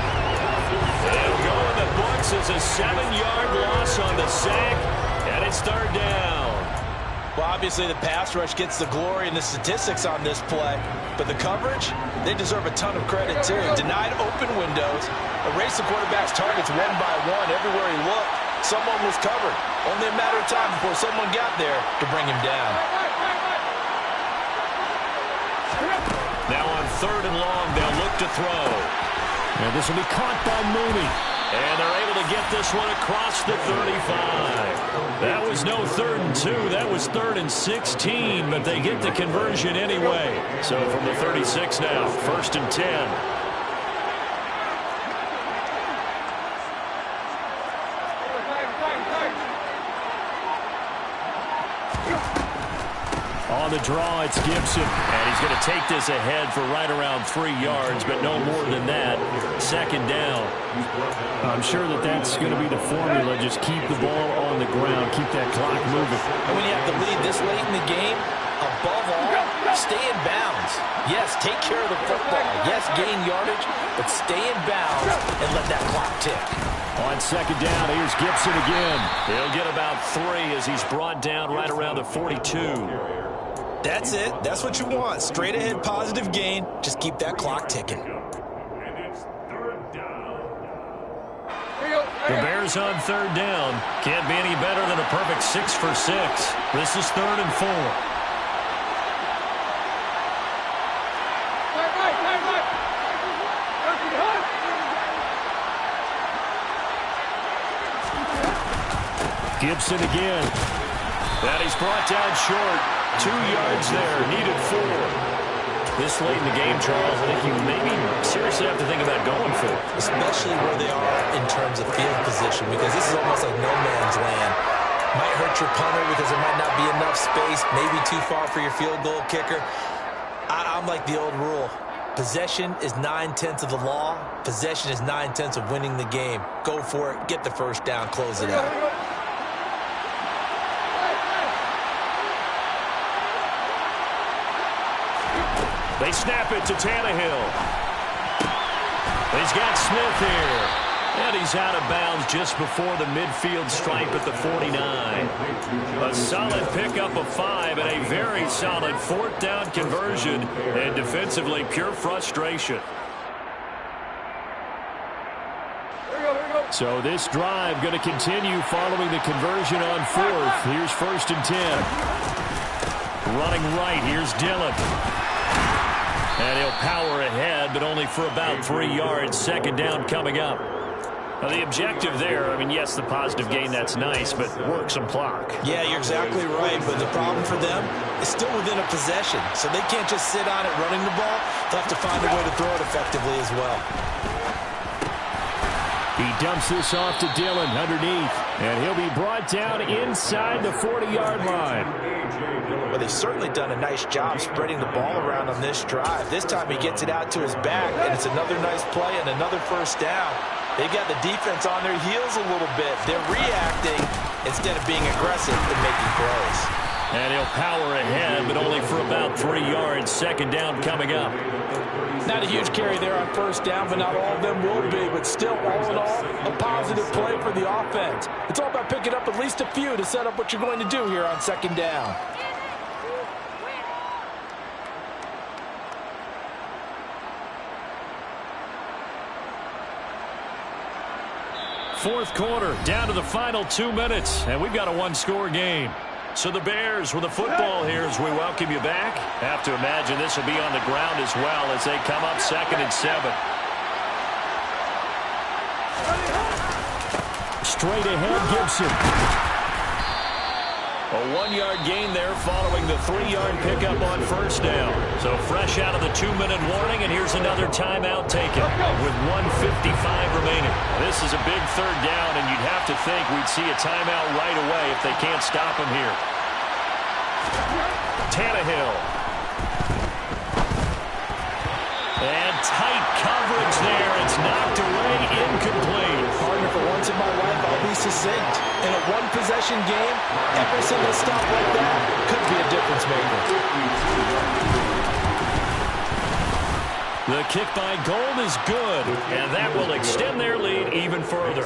They'll go in the books as a 7-yard loss on the sack, and it's 3rd down. Well, obviously the pass rush gets the glory and the statistics on this play, but the coverage, they deserve a ton of credit too. Denied open windows, erased the quarterback's targets one by one. Everywhere he looked, someone was covered. Only a matter of time before someone got there to bring him down. Now on 3rd and long, they'll look to throw. And this will be caught by Mooney. And they're able to get this one across the 35. That was no 3rd and 2. That was 3rd and 16, but they get the conversion anyway. So from the 36 now, 1st and 10. On the draw, it's Gibson. And he's going to take this ahead for right around 3 yards, but no more than that. 2nd down. I'm sure that that's going to be the formula. Just keep the ball on the ground. Keep that clock moving. And when you have the lead this late in the game, above all, stay in bounds. Yes, take care of the football. Yes, gain yardage, but stay in bounds and let that clock tick. On 2nd down, here's Gibson again. He'll get about 3 as he's brought down right around the 42. That's it. That's what you want. Straight ahead positive gain. Just keep that clock ticking. The Bears on 3rd down. Can't be any better than a perfect 6 for 6. This is 3rd and 4. Gibson again. That he's brought down short. 2 yards there. Needed 4. This late in the game, Charles, I think you maybe seriously have to think about going for it. Especially where they are in terms of field position, because this is almost like no man's land. Might hurt your punter because there might not be enough space, maybe too far for your field goal kicker. I'm like the old rule. Possession is 9/10 of the law. Possession is 9/10 of winning the game. Go for it. Get the 1st down. Close it out. They snap it to Tannehill. He's got Smith here. And he's out of bounds just before the midfield stripe at the 49. A solid pickup of 5 and a very solid 4th down conversion. And defensively, pure frustration. So this drive going to continue following the conversion on fourth. Here's 1st and 10. Running right, here's Dillon. And he'll power ahead, but only for about 3 yards. 2nd down coming up. Now the objective there, I mean, yes, the positive gain, that's nice, but work some clock. Yeah, you're exactly right, but the problem for them is still within a possession, so they can't just sit on it running the ball. They'll have to find a way to throw it effectively as well. He dumps this off to Dillon underneath, and he'll be brought down inside the 40-yard line. Well, they've certainly done a nice job spreading the ball around on this drive. This time he gets it out to his back, and it's another nice play and another 1st down. They've got the defense on their heels a little bit. They're reacting instead of being aggressive and making plays. And he'll power ahead, but only for about 3 yards. 2nd down coming up. Not a huge carry there on 1st down, but not all of them will be. But still, all in all, a positive play for the offense. It's all about picking up at least a few to set up what you're going to do here on 2nd down. Fourth quarter, down to the final 2 minutes, and we've got a one-score game. So the Bears with the football here as we welcome you back. Have to imagine this will be on the ground as well as they come up 2nd and 7. Straight ahead, Gibson. A 1-yard gain there following the 3-yard pickup on 1st down. So fresh out of the 2-minute warning, and here's another timeout taken with 1:55 remaining. This is a big 3rd down, and you'd have to think we'd see a timeout right away if they can't stop him here. Tannehill. And tight coverage there. It's knocked away, incomplete. Partner, for once in my life, I'll be succinct. In a one-possession game, every single stop like that could be a difference maker. The kick by Gold is good, and that will extend their lead even further.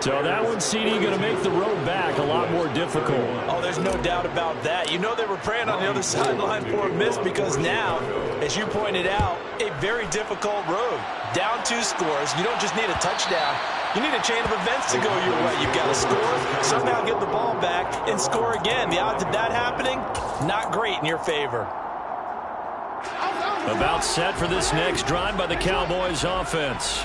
So that one, CD, going to make the road back a lot more difficult. Oh, there's no doubt about that. You know they were praying on the other sideline for a miss because now, as you pointed out, a very difficult road. Down 2 scores. You don't just need a touchdown. You need a chain of events to go your way. You've got to score, somehow get the ball back, and score again. The odds of that happening, not great in your favor. About set for this next drive by the Cowboys offense.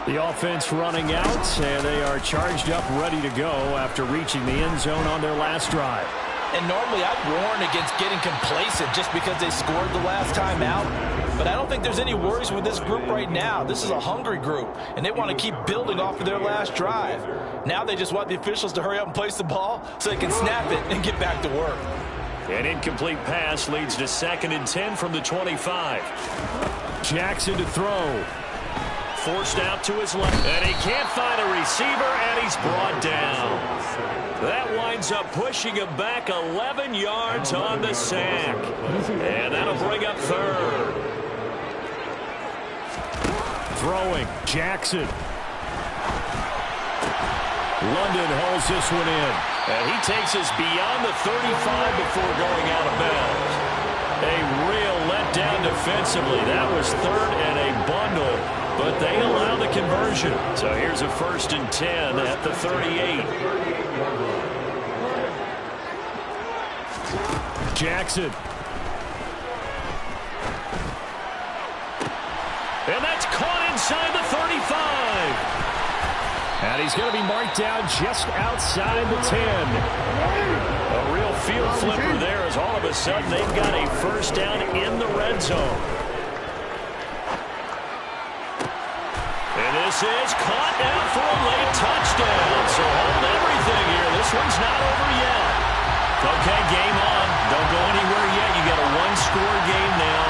The offense running out, and they are charged up, ready to go after reaching the end zone on their last drive. And normally I'd warn against getting complacent just because they scored the last time out. But I don't think there's any worries with this group right now. This is a hungry group, and they want to keep building off of their last drive. Now they just want the officials to hurry up and place the ball so they can snap it and get back to work. An incomplete pass leads to 2nd and 10 from the 25. Jackson to throw. Forced out to his left, and he can't find a receiver, and he's brought down. That winds up pushing him back 11 yards on the sack. And that'll bring up 3rd. Throwing, Jackson. London holds this one in. And he takes us beyond the 35 before going out of bounds. A real letdown defensively. That was 3rd and a bundle, but they allow the conversion. So here's a 1st and 10 at the 38. Jackson. And that's caught inside the 35. And he's going to be marked down just outside the 10. A real field flipper there as all of a sudden they've got a 1st down in the red zone. And this is caught out for a late touchdown. So hold everything here. This one's not over yet. Okay, game on. Don't go anywhere yet. You got a 1-score game now.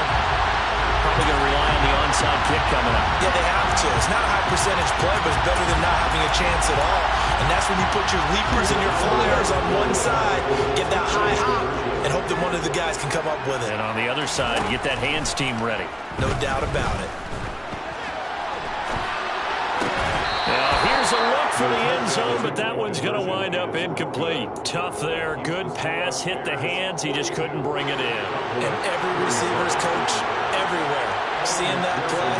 Probably going to rely on the onside kick coming up. Yeah, they have to. It's not a high percentage play, but it's better than not having a chance at all. And that's when you put your leapers and your flyers on one side, get that high hop, and hope that one of the guys can come up with it. And on the other side, get that hands team ready. No doubt about it. Now, here's a look for the end zone, but that one's going to wind up incomplete. Tough there. Good pass. Hit the hands. He just couldn't bring it in. And every receiver's coach everywhere, seeing that play,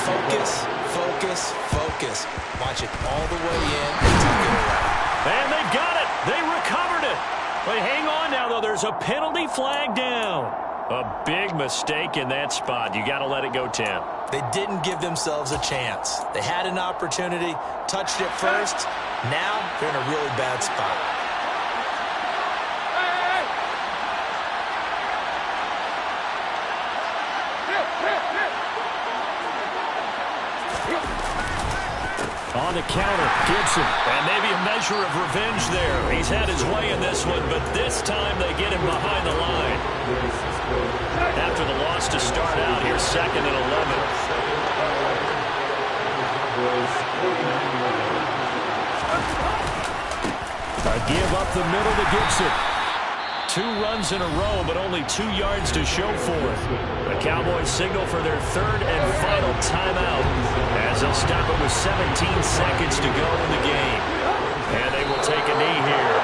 focus, Focus, focus. Watch it all the way in and tuck it away. And they got it. They recovered it. But hang on now, though. There's a penalty flag down. A big mistake in that spot. You got to let it go, Tim. They didn't give themselves a chance. They had an opportunity, touched it first. Now they're in a really bad spot. On the counter, Gibson. And maybe a measure of revenge there. He's had his way in this one, but this time they get him behind the line. After the loss to start out here, 2nd and 11. A give up the middle to Gibson. 2 runs in a row, but only 2 yards to show for it. The Cowboys signal for their 3rd and final timeout as they'll stop it with 17 seconds to go in the game. And they will take a knee here.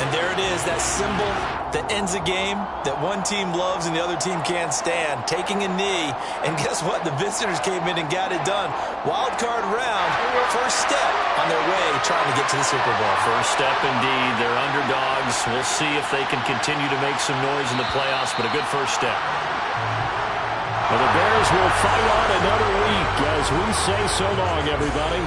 And there it is, that symbol that ends a game that one team loves and the other team can't stand. Taking a knee, and guess what? The visitors came in and got it done. Wild card round, first step on their way trying to get to the Super Bowl. First step indeed. They're underdogs. We'll see if they can continue to make some noise in the playoffs, but a good first step. Well, the Bears will fight on another week as we say so long, everybody.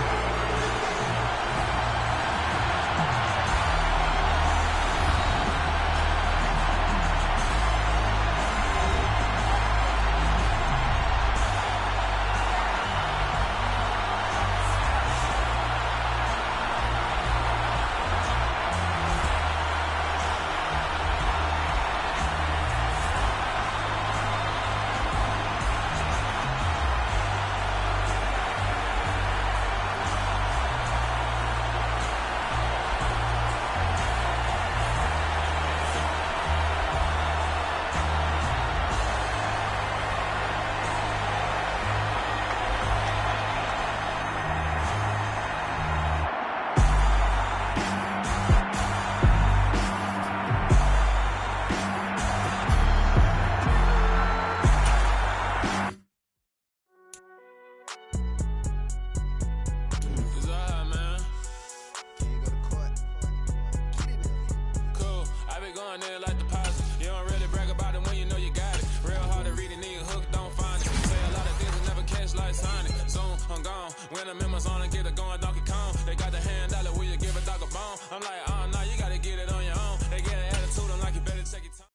When I'm in my zone and get it going Donkey Kong. They got the hand dollar, will you give a dog a bone? I'm like, oh, no, you gotta get it on your own. They get an attitude, I'm like, you better take your time.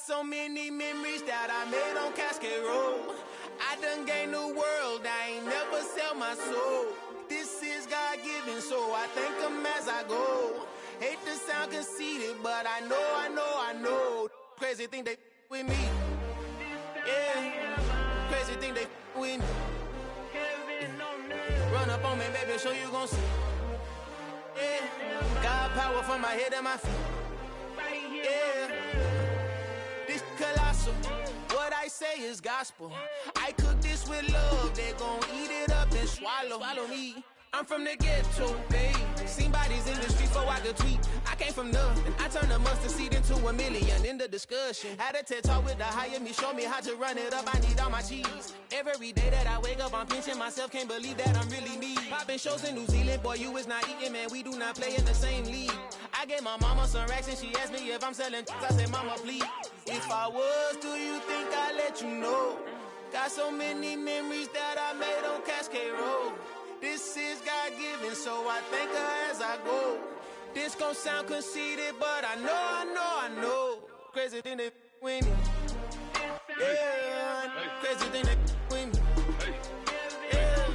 Got so many memories that I made on Cascade Road. I done gained the world, I ain't never sell my soul. This is God-given, so I thank him as I go. Hate to sound conceited, but I know. Crazy thing they with me. Yeah, crazy thing they with me. Run up on me, baby, show you gon' see. Yeah, God power from my head and my feet. Yeah, this colossal. What I say is gospel. I cook this with love, they gon' eat it up and swallow me. I'm from the ghetto, babe. Seen bodies in the street before I could tweet. I came from nothing. I turned a mustard seed into $1 million in the discussion. Had a TED talk with the higher me, show me how to run it up. I need all my cheese. Every day that I wake up, I'm pinching myself. Can't believe that I'm really me. Popping shows in New Zealand, boy, you is not eating, man. We do not play in the same league. I gave my mama some racks and she asked me if I'm selling. I said, mama, please. If I was, do you think I'd let you know? Got so many memories that I made on Cascade Road. This is God-given, so I thank her as I go. This gon' sound conceited, but I know. Crazy thing they with me. Yeah, crazy thing they with me. Yeah,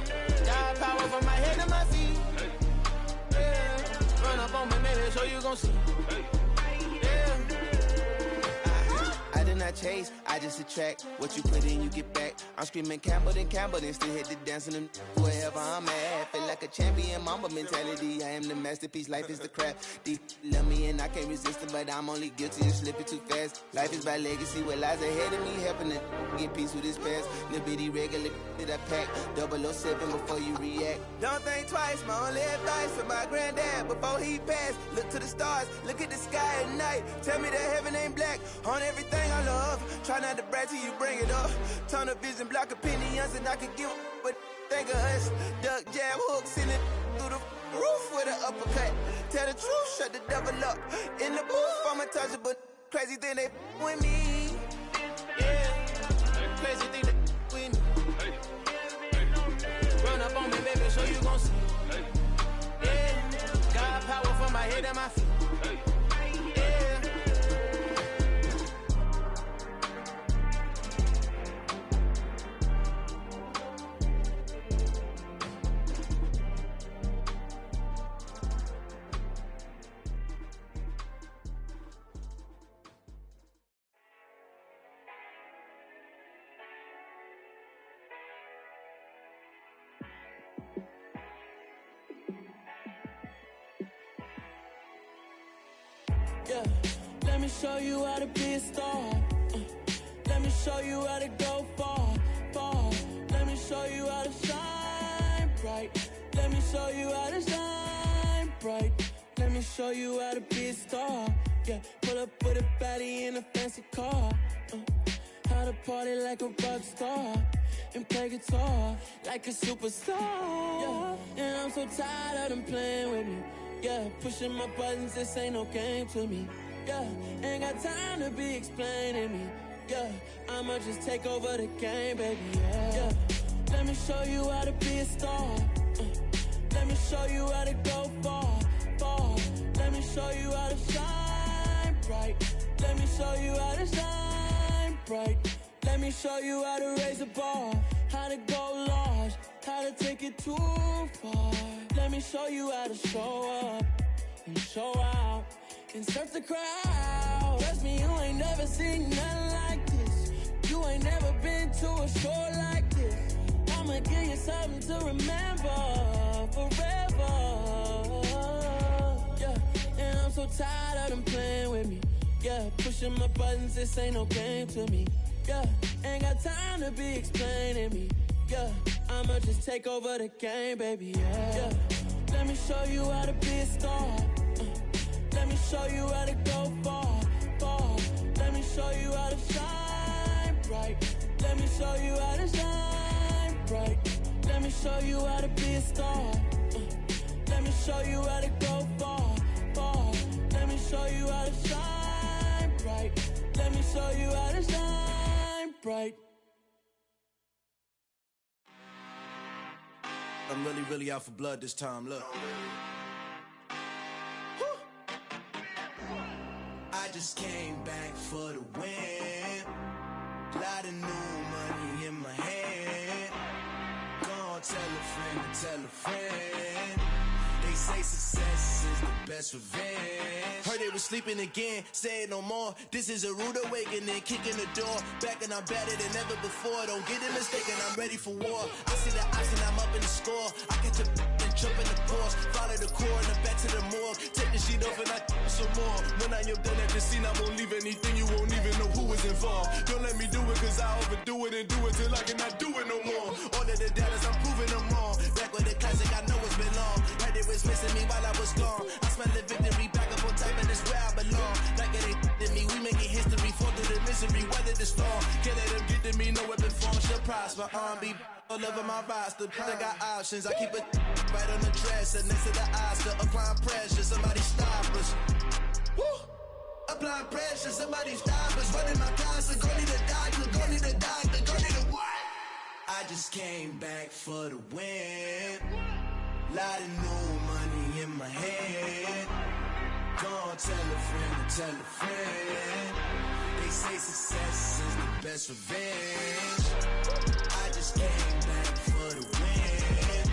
God power from my head to my feet. Yeah, run up on me, maybe so you gon' see. Yeah. I did not chase, I just attract. What you put in, you get back. I'm screaming Campbell, then still hit the dancing and wherever I'm at. Feel like a champion, mamba mentality. I am the masterpiece, life is the craft. Deep love me and I can't resist it, but I'm only guilty of slipping too fast. Life is by legacy, what lies ahead of me, helping to get peace with this past. Little bitty regular that I pack, 007 before you react. Don't think twice, my only advice for my granddad before he passed. Look to the stars, look at the sky at night. Tell me that heaven ain't black on everything I love. Try not to brag till you bring it up. Tunnel vision, block opinions, and I could give but think of us. Duck, jab, hooks in it through the roof with an uppercut. Tell the truth, shut the devil up. In the booth, I'm untouchable. Crazy thing they with me. Yeah, crazy thing they with me. Run up on me, baby, so you gon' see. Yeah, God power from my head and my feet. Yeah, let me show you how to be a star. Let me show you how to go far. Let me show you how to shine bright. Let me show you how to shine bright. Let me show you how to be a star. Yeah, pull up with a baddie in a fancy car. How to party like a rock star and play guitar like a superstar. Yeah, and I'm so tired of them playing with me. Yeah, pushing my buttons, this ain't no game to me. Yeah, ain't got time to be explaining me. Yeah, I'ma just take over the game, baby. Yeah, let me show you how to be a star. Let me show you how to go far. Let me show you how to shine bright. Let me show you how to shine bright. Let me show you how to raise a bar, how to go large, how to take it too far. Let me show you how to show up and show out and surf the crowd. Trust me, you ain't never seen nothing like this. You ain't never been to a show like this. I'ma give you something to remember forever. Yeah, and I'm so tired of them playing with me. Yeah, pushing my buttons, this ain't no game to me. Yeah, ain't got time to be explaining me. Yeah, I'ma just take over the game, baby. Yeah, let me show you how to be a star. Let me show you how to go far. Let me show you how to shine bright. Let me show you how to shine bright. Let me show you how to be a star. Let me show you how to go far. Let me show you how to shine bright. Let me show you how to shine bright. I'm really out for blood this time, look. I I just came back for the win. Lot of new money in my hand. Gonna tell a friend to tell a friend. They say success is the best revenge. Heard they was sleeping again, say it no more. This is a rude awakening, kicking the door. Back and I'm better than ever before. Don't get it mistaken, I'm ready for war. I see the option, I'm up in the score. I catch a and jump in the course. Follow the core and the back to the morgue. Take the sheet off and I some more. When I am done at the scene, I won't leave anything. You won't even know who is involved. Don't let me do it, cause I overdo it and do it till I cannot do it no more. All of the doubters, I'm proving them wrong. Back with the classic, I know it's been long. Heard they was missing me while I was gone. I smell the victory back up on top, and it's where I belong. Like it ain't to me, we making history. Fall through the misery, weather the storm. Can't let them get to me, no weapon form shall prosper. Be all over my roster, I got options. I keep it right on the dresser, next to the Oscar. Applying pressure, somebody stop us. Woo! Applying pressure, somebody stop us. Running my closet, go need a doctor, go need a doctor, go need a what? I just came back for the win. Lot of new money in my hand. Gonna tell a friend to tell a friend. They say success is the best revenge. I just came back for the win.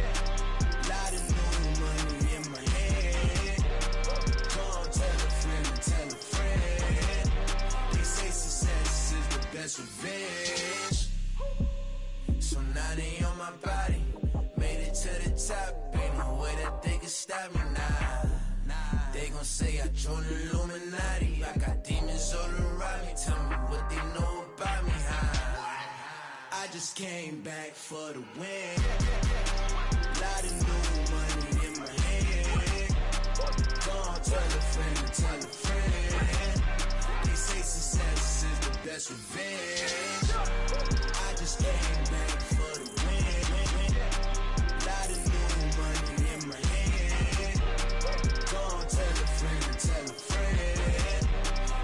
Lot of new money in my hand. Gonna tell a friend to tell a friend. They say success is the best revenge. So now they on my body. Made it to the top. Ain't no way that they can stop me now. They gon' say I joined the Illuminati. I got demons all around me. Tell me what they know about me, huh? I just came back for the win. Lot of new money in my hand. Gonna tell a friend to tell a friend. They say success is the best revenge. I just came back for the win. Lot of new money in my hand. Gonna tell a friend to tell a friend.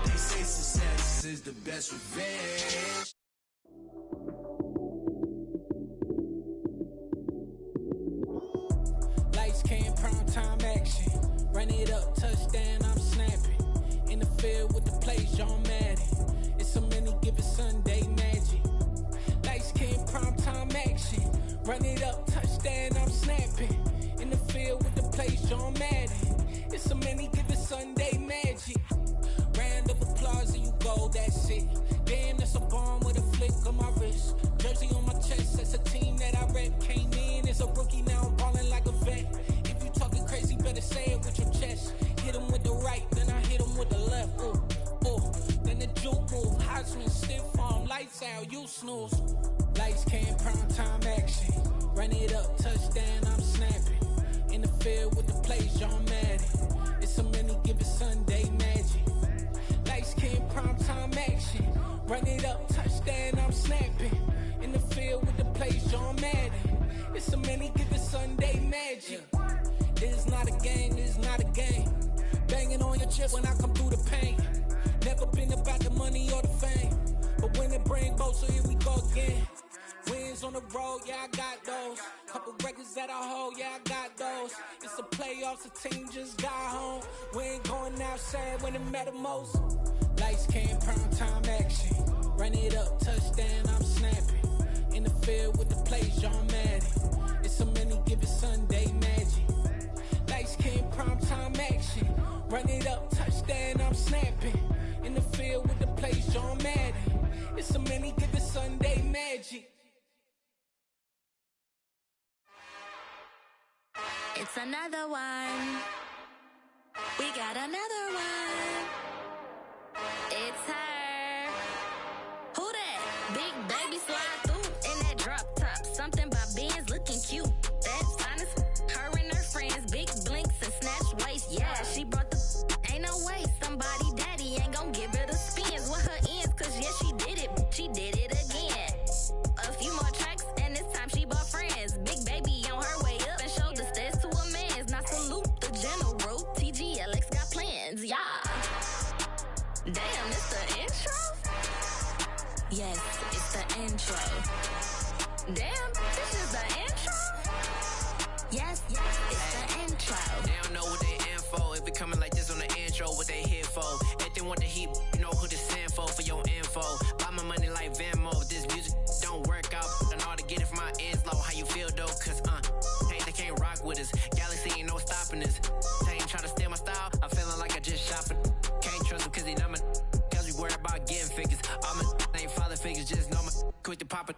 They say success is the best revenge. Lights came, prime time action. Run it up, touchdown, I'm snapping. In the field with the plays, John Madden. It's a many given Sunday magic. Lights came, prime time action. Run it up, touchdown, I'm snapping. In the field with the plays, John Madden. It's a many given Sunday magic. Round of applause and you go, that's it. Damn, that's a bomb with a flick on my wrist. Jersey on my chest, that's a team that I rep. Came in as a rookie, now I'm ballin' like a vet. If you talking crazy, better say it with your chest. Hit him with the right, then I hit him with the left. Ooh, ooh. Then the juke move, Heisman, stiff arm, lights out, you snooze. Lights came, prime time action. Run it up, touchdown, I'm snapping. In the field with the plays, John Madden. It's a many given Sunday magic. Lights came, prime time action. Run it up, touchdown, I'm snapping. In the field with the plays, John Madden. It's a many given Sunday magic. This is not a game, this is not a game. Banging on your chest when I come through the pain. Never been about the money or the fame. But when it bring both, so here we go again. Wins on the road, yeah, I got those. Couple records that I hold, yeah, I got those. It's the playoffs, the team just got home. We ain't going outside when it matter most. Lights came, prime time action. Run it up, touchdown, I'm snapping. In the field with the plays, John Madden. It's a many given Sunday magic. Lights came, prime time action. Run it up, touchdown, I'm snapping. In the field with the plays, John Madden. It's a many given Sunday magic. It's another one. We got another one. It's her. Who that? Big baby slide through in that drop top. Something about Benz looking cute. That's honest. Her and her friends, big blinks and snatch waist. Yeah, she brought the. Ain't no way somebody daddy ain't gon' give her the spins with her ends. Cause yeah, she did it. She did it again. A few more tracks and this time she bought friends. Big baby on her way up and showed the stairs to a man's. Now salute the general. TGLX got plans, yeah. Damn, it's the intro? Yes, it's the intro. Damn, this is the intro? Yes, it's the intro. They don't know what they in for. If it coming like this on the intro, what they here for? Everything want the heat, you know who to send for your info. Buy my money like Venmo. This music don't work out, and all to get it from my ends low. How you feel though? Cause hey, they can't rock with us. Galaxy ain't no stopping us. They ain't try to steal my style. I'm feeling like I just shot for. Can't trust him cause he not my. Cause we worried about getting figures. All my ain't father figures, just know my quick to pop it.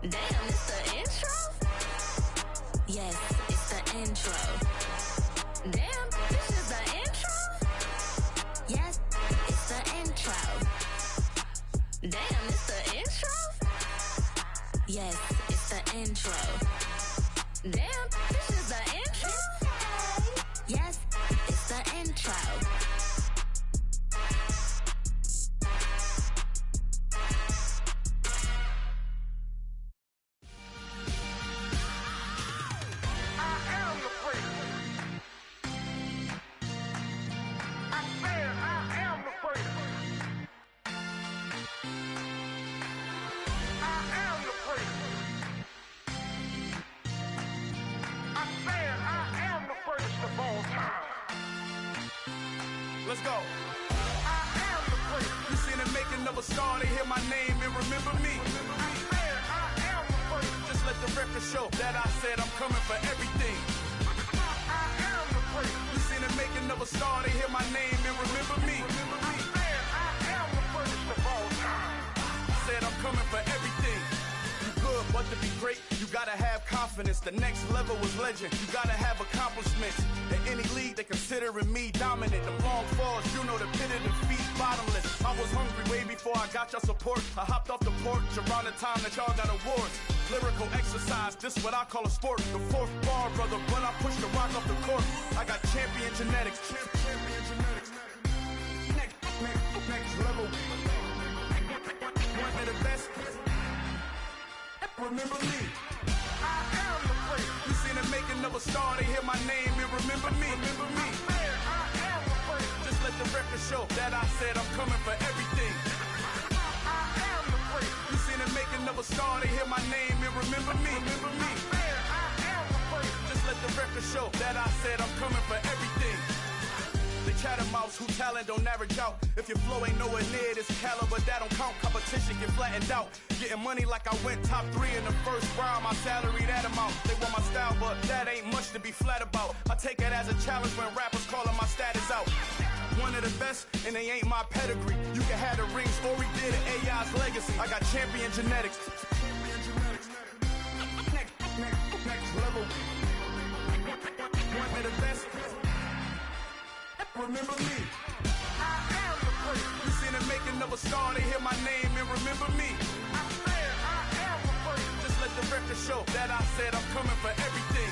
Damn, it's the intro? Yes, it's the intro. Damn, this is the intro? Yes, it's the intro. Damn, it's the intro? Yes, it's the intro. Damn, this is the intro? Yes, it's the intro. Let's go. I am the place. You seen the making of a star, they hear my name and remember me. I am the place. Just let the record show that I said I'm coming for everything. I am the place. You seen the making of a star, they hear my name and remember me. I am the first of all time. Said I'm coming for everything. You good, but to be great, you gotta have confidence. The next level was legend. You gotta have accomplishments. In any league, they considering me dominant. The long falls, you know the pit of defeat, bottomless. I was hungry way before I got your support. I hopped off the porch around the time that y'all got awards. Lyrical exercise, this what I call a sport. The fourth bar, brother, when I push the rock off the court. I got champion genetics. Champion genetics. Next level. One of the best. Remember me. I am the place. You seen the making of a star, they hear my name and remember me. Remember me. I am the place. Just let the record show that I said I'm coming for everything. I am the place. You seen the making of a star, they hear my name and remember me. Remember me. I am the place. Just let the record show that I said I'm coming for everything. The chattermouths who talent don't average out. If your flow ain't nowhere near this caliber, that don't count. Competition get flattened out. Getting money like I went top 3 in the first round. My salary that amount. They want my style, but that ain't much to be flat about. I take it as a challenge when rappers calling my status out. One of the best, and they ain't my pedigree. You can have the rings, or we did it. AI's legacy. I got champion genetics. Next level. One of the best. Remember me. I am the place. You seen the making of a star, they hear my name and remember me. I said I am the place. Just let the record show that I said I'm coming for everything.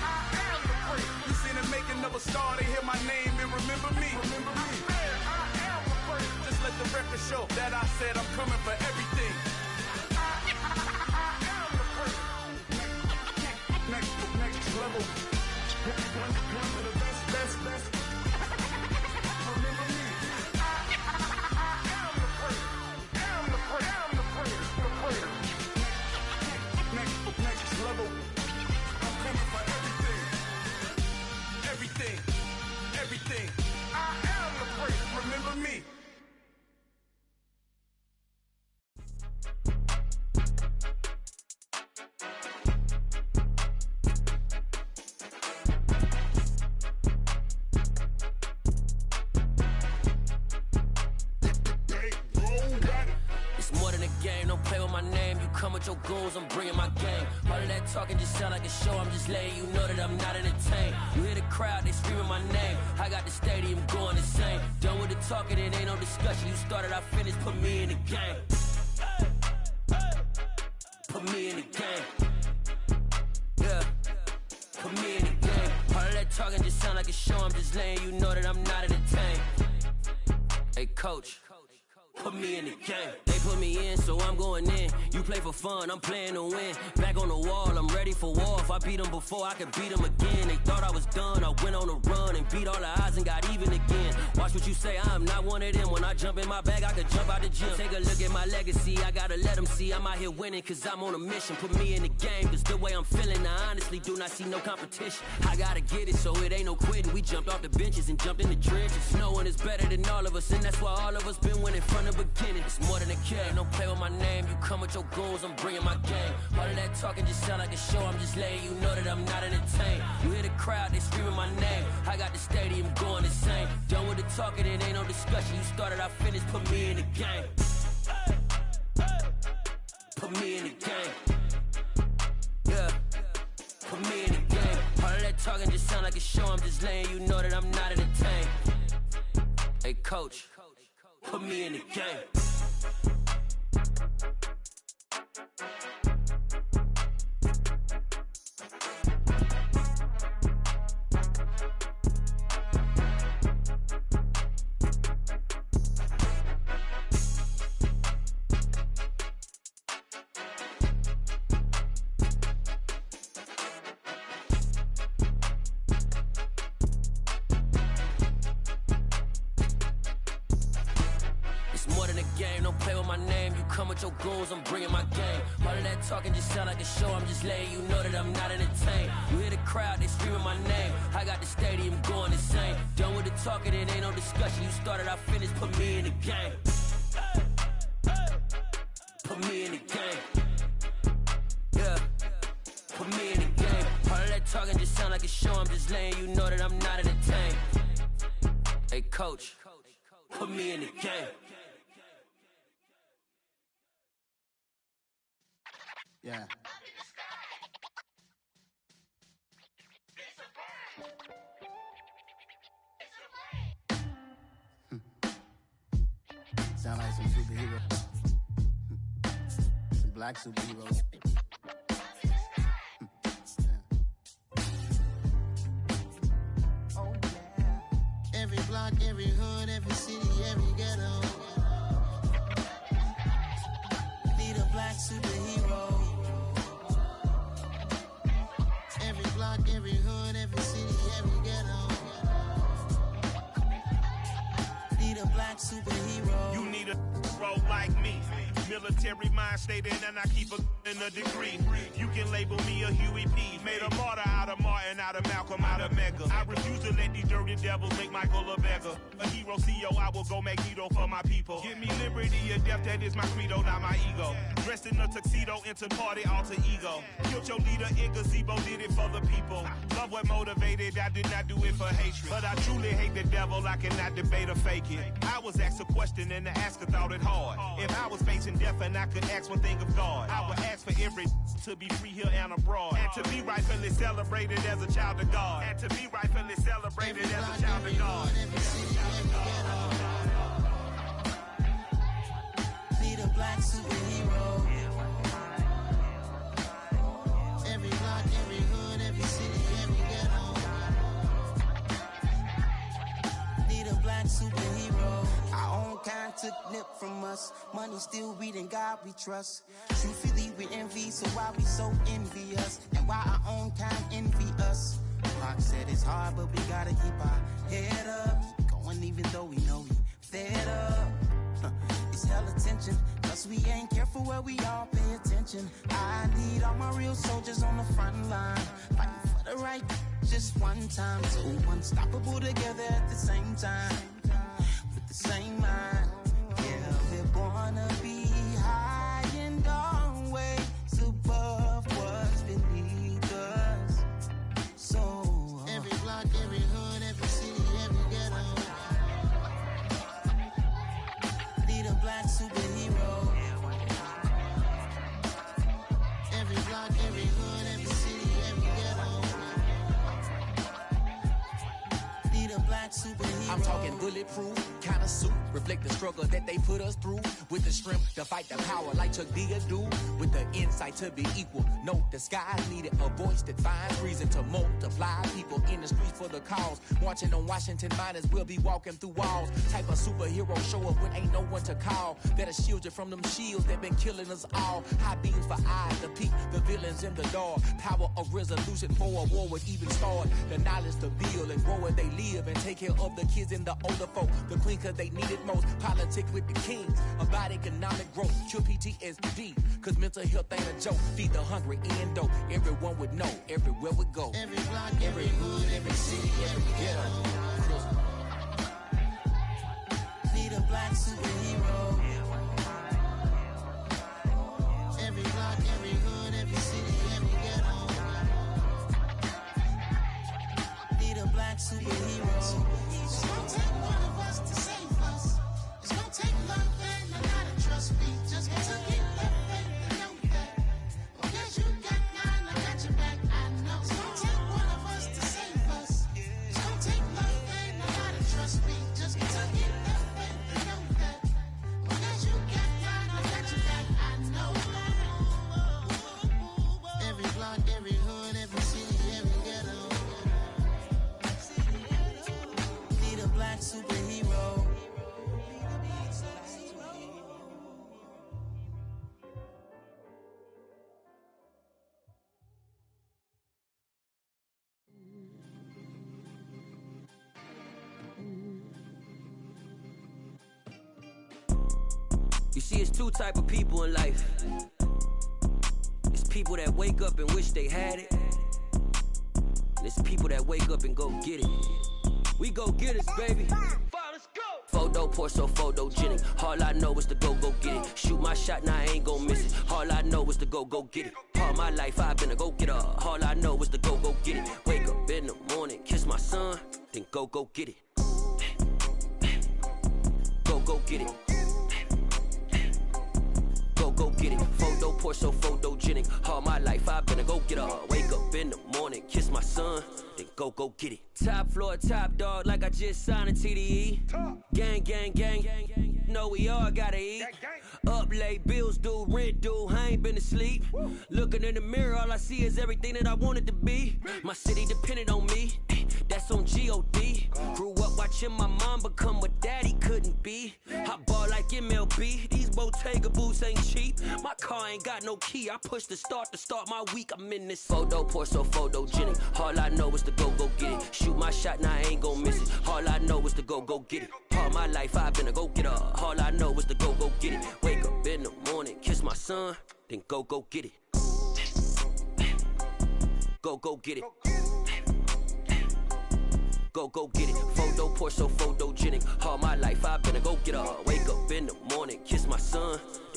I am the place. You seen the making of a star, they hear my name and remember me. Remember me. I said I am the place. Just let the record show that I said I'm coming for everything. I am the place. Next level. One of the best. Everything. I am the place. Remember me. It's more than a game. Don't play with my name. You come with your goons, I'm bringing my game. All of that talking just sound like a show. I'm just letting you know that I'm not entertained. You hear the crowd, they screaming my name. I got the stadium going insane. Done with the talking, it ain't no discussion. You started, I finished, put me in the game. Put me in the game. Yeah, put me in the game. All of that talking just sound like a show. I'm just letting you know that I'm not entertained. Hey, coach. Put me in the game. They put me in, so I'm going in. You play for fun, I'm playing to win. Back on the wall, I'm ready for war. If I beat them before, I can beat them again. They thought I was done, I went on a run and beat all the odds and got even again. Watch what you say I'm not one of them. When I jump in my bag, I could jump out the gym. Take a look at my legacy, I gotta let them see I'm out here winning, cause I'm on a mission. Put me in the game, cause the way I'm feeling, I honestly do not see no competition. I gotta get it, so it ain't no quitting. We jumped off the benches and jumped in the trenches. No one is better than all of us, and that's why all of us been winning from the beginning. It's more than a game, don't play with my name. You come with your goons, I'm bringing my game. All of that talking just sound like a show, I'm just letting you know that I'm not entertained. You hear the crowd, they screaming my name. I got the stadium going insane. Done with the talking, it ain't no discussion. You started, I finished, put me in the game. Put me in the game. Yeah, put me in the game. All of that talking just sound like a show, I'm just letting you know that I'm not entertained. Hey coach, put me in the game. Your goals, I'm bringing my game. All of that talking just sound like a show, I'm just letting you know that I'm not entertained. You hear the crowd, they screaming my name. I got the stadium going insane. Done with the talking, it ain't no discussion. You started, I finished, put me in the game. Put me in the game. Yeah, put me in the game. All of that talking just sound like a show, I'm just letting you know that I'm not entertained. Hey coach, put me in the game. Yeah. Sound like some superheroes. Some black superheroes. Oh yeah. Every block, every hood, every city, every ghetto. Need a black superhero. Every hood, every city, every ghetto. Need a black superhero. You need a role like me. Military mind state and I keep in a degree. You can label me a Huey P. Made a martyr out of Martin, out of Malcolm, out of Mega. I refuse to let these dirty devils make Michael a beggar. A hero CEO, I will go Magneto for my people. Give me liberty or death, that is my credo, not my ego. Dressed in a tuxedo, into party, alter ego. Killed your leader in gazebo, did it for the people. Love what motivated, I did not do it for hatred. But I truly hate the devil, I cannot debate or fake it. I was asked a question and the asker thought it hard. If I was facing death and I could ask one thing of God, I would ask for every to be free here and abroad, and to be rightfully celebrated as a child of God, and to be rightfully celebrated as a child of God. Need a black superhero. Every block, every hood, every city, every ghetto. Need a black superhero. Our own kind took nip from us. Money still reading, God we trust. Truthfully we envy, so why we so envious? And why our own kind envy us? Pac said it's hard, but we gotta keep our head up. Going even though we know we fed up. It's hell attention, cause we ain't careful where we all pay attention. I need all my real soldiers on the front line, fighting for the right just one time. So unstoppable together at the same time, with the same mind. Yeah, we're gonna be high and always above what's beneath us. So every block, every hood, every city, every ghetto. Need a black superhero. Every block, every hood, every city, every ghetto. Need a black superhero. I'm talking bulletproof kind of suit, reflect the struggle that they put us through, with the strength to fight the power like Chuck D do, with the insight to be equal. No disguise needed, a voice that finds reason to multiply. People in the streets for the cause, marching on Washington miners, we'll be walking through walls. Type of superhero show up when ain't no one to call, that'll shield you from them shields that been killing us all. High beams for eyes to peek the villains in the dark. Power of resolution for a war would even start. The knowledge to build and grow where they live. give and take care of the kids and the older folk. The queen cause they need it most. Politics with the kings about economic growth. Cure PTSD cause mental health ain't a joke. Feed the hungry and dope. Everyone would know everywhere we go. Every block, every hood, every city, every ghetto. Need a black superhero. Every block, every hood, every city, every ghetto. Need a black superhero. It's gonna take one of us to save us. It's gonna take love and a lot of trust me. Just to get that faith and know that. Well, guess you got mine, I got your back, I know. It's gonna take one of us to save us. It's gonna take love and a lot of trust me. Just to get that faith and know that. Well, guess you got mine, I got your back, I know. Every block, every hood, every city, every ghetto. Need a black superhero. You see, it's two type of people in life. It's people that wake up and wish they had it. And it's people that wake up and go get it. We go get it, baby. Photo poor, so photogenic. All I know is to go get it. Shoot my shot, now I ain't gon' miss it. All I know is to go get it. All my life I've been a go-getter. All I know is to go get it. Wake up in the morning, kiss my son, then go get it. Go get it. Go get it. Photo poor, so photogenic. All my life I've been a go-getter. Wake up in the morning, kiss my son, then go get it. Top floor, top dog, like I just signed a TDE. Gang, gang, gang, gang, gang. Know we all gotta eat. Up late, bills due, rent due, I ain't been asleep. Looking in the mirror, all I see is everything that I wanted to be. My city depended on me, that's on G.O.D. Grew up watching my mom become what daddy couldn't be. I ball like MLB, these Bottega boots ain't cheap. My car ain't got no key, I push the start to start my week. I'm in this photo poor, so photogenic. All I know is to go get it. Shoot my shot, now I ain't gon' miss it. All I know is to go get it. All my life I've been a go-getter. All I know is to go get it. Wake up in the morning, kiss my son, then go get it. Go get it. Go get it. Photo poor, so photogenic. All my life I've been a go-getter. Wake up in the morning, kiss my son, then go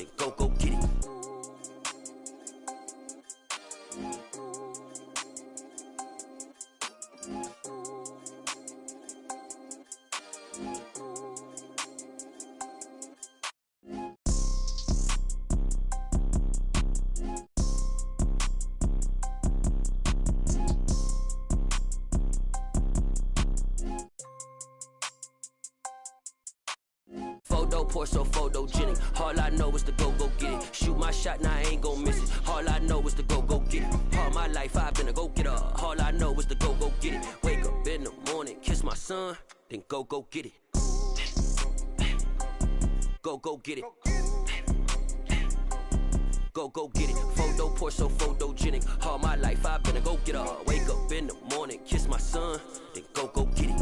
get it. Photo poor, so photogenic. All I know is to go get it. Shoot my shot, now I ain't gon' miss it. All I know is to go get it. All my life I've been a go-getter. All I know is to go get it. Wake up in the morning, kiss my son, then go get it. Go get it. Go get it. Photo poor, so photogenic. All my life I've been a go-getter. Wake up in the morning, kiss my son, then go get it.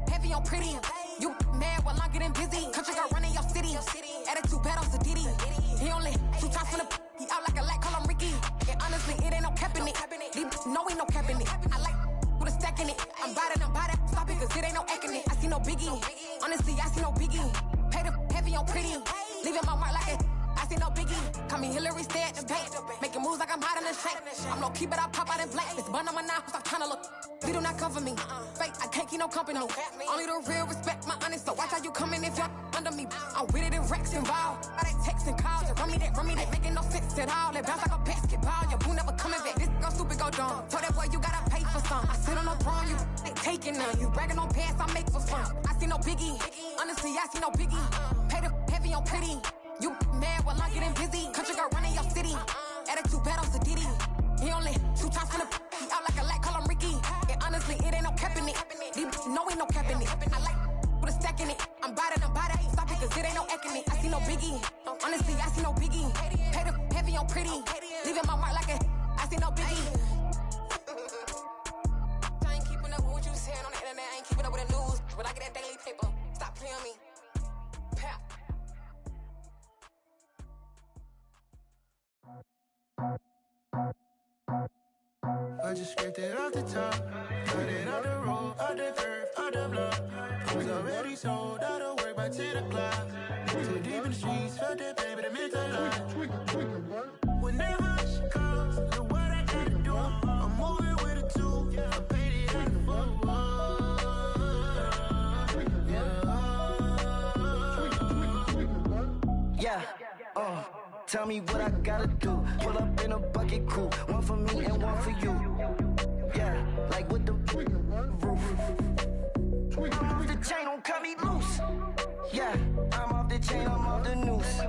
Heavy on pretty. You mad while I'm getting busy. Country girl running your city. Attitude leaving my mark like it. I see no biggie. Call me Hillary, stay at the bank. Making moves like I'm hot in the shank. I'm low key, but I pop out in blank. This bun on my knife, stop trying to look. They do not cover me. Fake, I can't keep no company. Only the real respect my honest. So watch how you coming if you're under me. I'm with it and Rex involved. All they texts and calls. Run me that making no sense at all. They bounce like a basketball. Your boo never coming back. This go stupid, go dumb. Told that boy you gotta pay for some. I sit on the throne, you ain't taking none. You bragging on past, I make for fun. I see no biggie. Honestly, I see no biggie. Pay the heavy on pretty. You mad while I'm getting busy. Country girl running your city. Attitude bad on Sadiddy. He only 2 times from the he out like a light, call him Ricky. And honestly, it ain't no cap in it. These no ain't no cap in it. I like with a stack in it. I'm bad it. Stop it, cause it ain't no eck in it. I see no biggie. Honestly, I see no biggie. Pay the heavy on pretty. Leaving my mark like a I see no biggie. I ain't keeping up with what you saying on the internet. I ain't keeping up with the news. But I get that daily paper. Stop playing on me. Pap. I just scraped it off the top, cut it out the road, out the curve, out the block. I was already sold, out of work by 10 o'clock. Too deep in the streets, felt that baby, the mental lie. Whenever she calls, the what I gotta do, I'm moving with a 2, I paid it out the full. Yeah, tell me what I gotta do. Pull up in a bucket crew, one for me and one for you. Yeah, like with the roof. I'm off the chain, don't cut me loose. Yeah, I'm off the chain, I'm off the noose.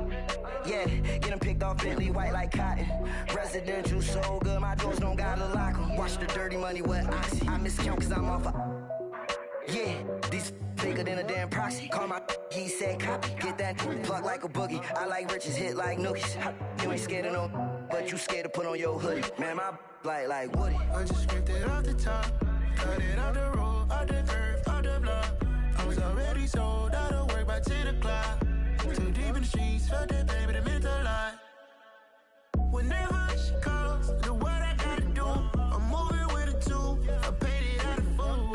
Yeah, getting picked off Bentley, white like cotton. Residential so good, my doors don't gotta lock 'em. Watch the dirty money with oxy. I miscount cause I'm off yeah, these bigger than a damn proxy. Call my he said copy. Get that plug like a boogie. I like riches, hit like nookies. You ain't scared of no, but you scared to put on your hoodie. Man, my like Woody. I just scraped it off the top, cut it out the road, out the curve, out the block. I was already sold, out of work by 10 o'clock. Too deep in the streets, felt that baby, the mental lie. Whenever she calls, the what I gotta do, I'm moving with a 2, I paid it out of full.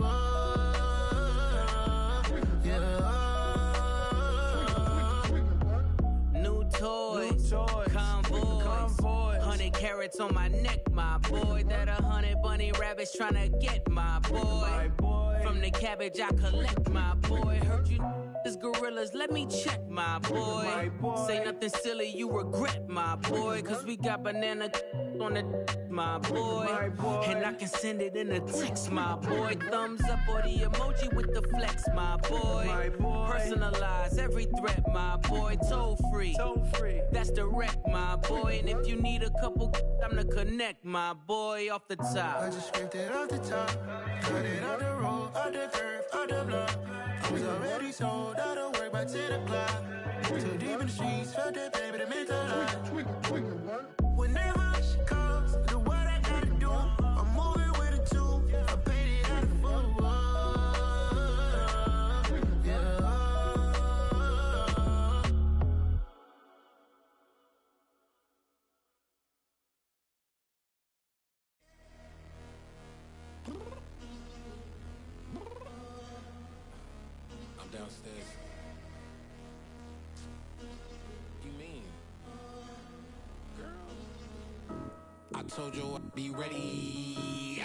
Toys, convoys, 100 carats on my neck, my boy. That 100 bunny rabbits tryna get my boy. From the cabbage I collect, my boy. Heard you is gorillas, let me check, my boy. Say nothing silly, you regret, my boy. Cause we got banana on the my boy. And I can send it in a text, my boy. Thumbs up or the emoji with the flex, my boy. Personalize every threat, my boy. Toll free. That's direct, my boy. And if you need a couple, I'm the connect, my boy. Off the top. I just scraped it off the top, cut it out the road, out the curve, out the block. I was already sold, out of work by 10 o'clock. Too deep in the streets, felt that baby, the mental lie. Whenever she calls, the what I gotta do, I'm moving with a 2, I paid it out of full. Downstairs. You mean? Girl. I told you I'd be ready.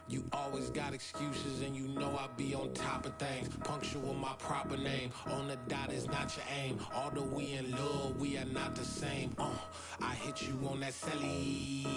You always got excuses and you know I be on top of things. Punctual my proper name. On the dot is not your aim. Although we in love, we are not the same. I hit you on that celly.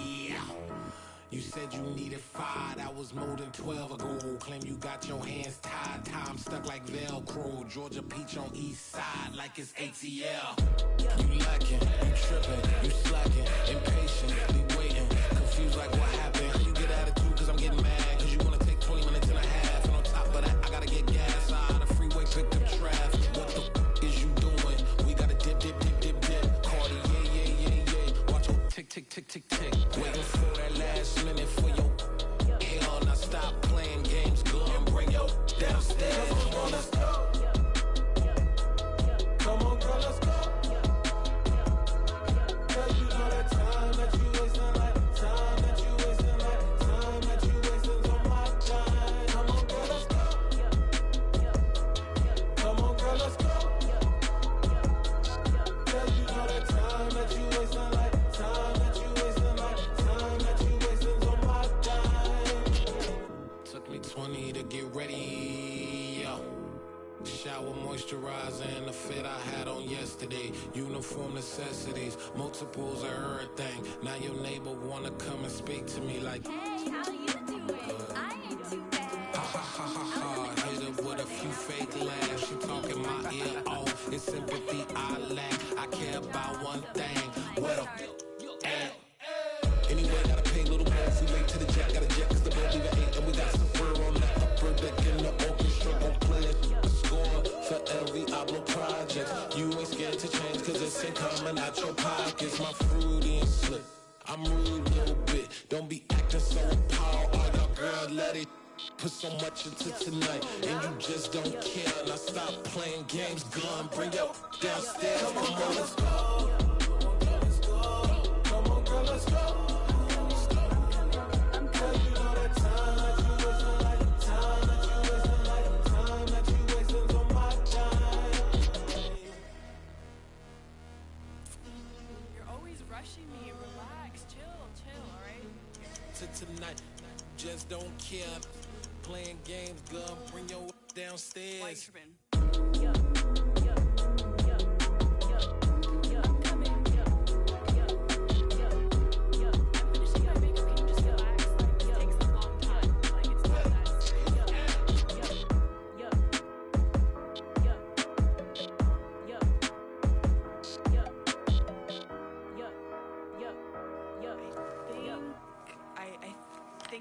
You said you needed 5, that was more than 12 ago. Claim you got your hands tied, time stuck like Velcro. Georgia peach on east side like it's ATL. You lacking, you tripping, you slacking, impatient, be waiting, confused like what happened. How you get attitude cause I'm getting mad, cause you wanna take 20 minutes and a half. And on top of that, I gotta get gas out of the freeway, pick up traffic. What the is you doing? We gotta dip. Cardi, yeah. Watch your tick. Waiting for that last minute for your hell. Now stop playing games, go and bring your downstairs. Come on, let's go. Come on, girl, let's go. Cause you know that time that you wasting, like time that you wasting, like time that you wasting on my time. Come on, girl, let's go. Come on, girl, let's go. moisturizer and the fit I had on yesterday. Uniform necessities, multiples of everything. Now your neighbor wanna come and speak to me like, hey, how you doing? I ain't too bad. Ha ha ha ha ha. Hit her with a few fake laughs. She talking my ear off. It's sympathy I lack. I care about one thing. What a at. Anyway, gotta pay a little more. If we late to the jet, got a jet cause the boat leave at 8. And we got some fur on the upper deck in the orchestra. Gon' play a score for every album project. You ain't scared to change cause it's ain't coming out your pockets. My fruity and slick. I'm rude a little bit. Don't be acting so appalled. All y'all girl, let it put so much into tonight. And you just don't care. Now stop playing games. Gun, bring your downstairs. Come on, let's go. Come on, girl, let's go. Me, relax, chill, all right? Tonight, just don't care. Playing games, gun, bring your downstairs.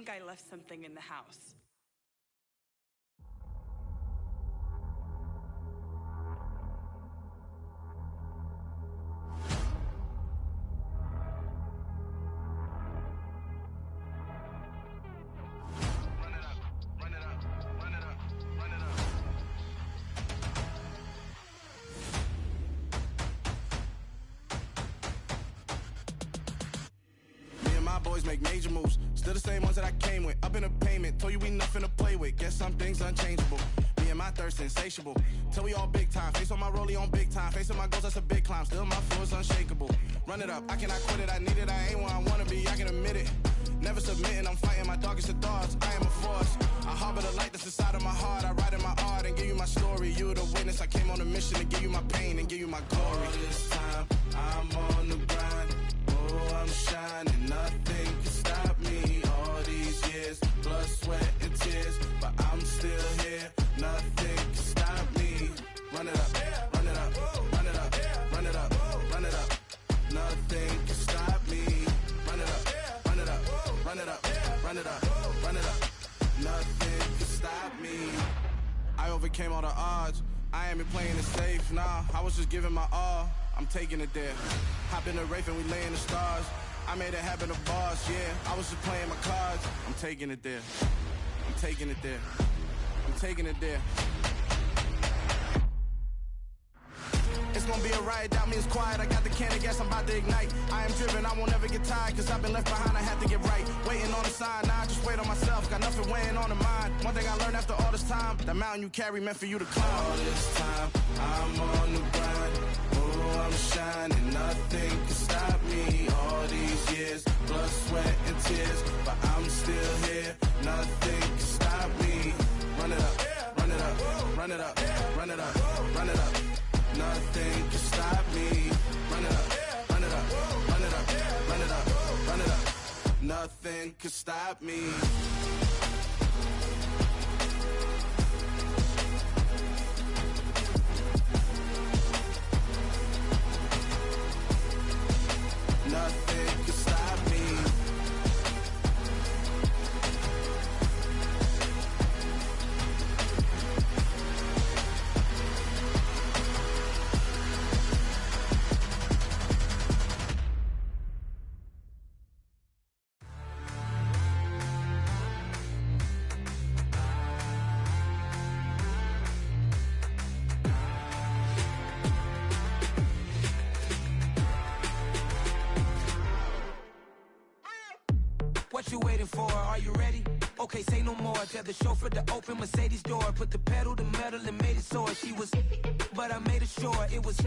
I left something in the house. Boys make major moves, still the same ones that I came with. Up in a payment, told you we nothing to play with. Guess some things unchangeable. Me and my thirst insatiable. Till we all big time. Face on my rollie on big time. Facing my goals, that's a big climb. Still my flow is unshakable. Run it up, I cannot quit it. I need it, I ain't where I wanna be. I can admit it. Never submitting, I'm fighting my darkest of thoughts. I am a force. I harbor the light that's inside of my heart. I write in my art and give you my story. You the witness. I came on a mission to give you my pain and give you my glory. All this time, I'm on the grind. Oh, I'm shining. Nothing can stop me. All these years, blood, sweat, and tears. But I'm still here. Nothing can stop me. Run it up, run it up, run it up, run it up, run it up. Nothing can stop me. Run it up, run it up, run it up, run it up, run it up. Nothing can stop me. I overcame all the odds. I ain't been playing it safe, nah. I was just giving my all. I'm taking it there. Hop in the Wraith and we lay in the stars. I made it happen to boss, yeah. I was just playing my cards. I'm taking it there. I'm taking it there. I'm taking it there. It's gonna be a riot, doubt me it's quiet. I got the can of gas, I'm about to ignite. I am driven, I won't ever get tired. Cause I've been left behind, I had to get right. Waiting on the sign, now I just wait on myself. Got nothing weighing on the mind. One thing I learned after all this time, the mountain you carry meant for you to climb. All this time, I'm on the grind. Oh, I'm shining, nothing can stop me. All these years, blood, sweat, and tears. But I'm still here, nothing can stop me. Run it up, run it up, run it up, run it up, run it up. Nothing can stop me. Run it up, run it up, run it up, run it up, run it up. Nothing can stop me. Nothing can stop me. What you waiting for? Are you ready? Okay, say no more. Tell the chauffeur to open Mercedes door. Put the pedal to metal and made it soar. She was, but I made it sure it was.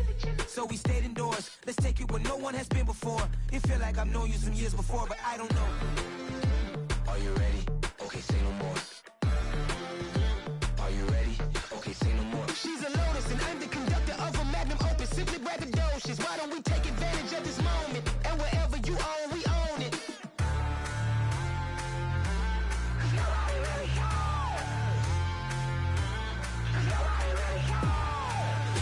So we stayed indoors. Let's take it where no one has been before. It feel like I've known you some years before, but I don't know. Are you ready? Okay, say no more. Are you ready? Okay, say no more. She's a lotus and Why don't we take advantage of this moment? And wherever you own, we own it. Nobody really cares. Nobody really cares.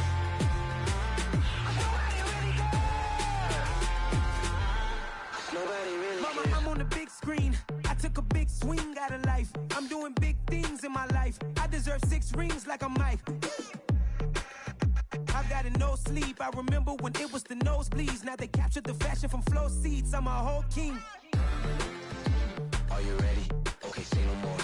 Nobody really cares. Nobody really cares. Mama, I'm on the big screen. I took a big swing out of life. I'm doing big things in my life. I deserve 6 rings like a Mike. I've got no sleep. I remember when it was the nosebleeds. Now they captured the fashion from flow seats. I'm a whole king. Are you ready? Okay, say no more.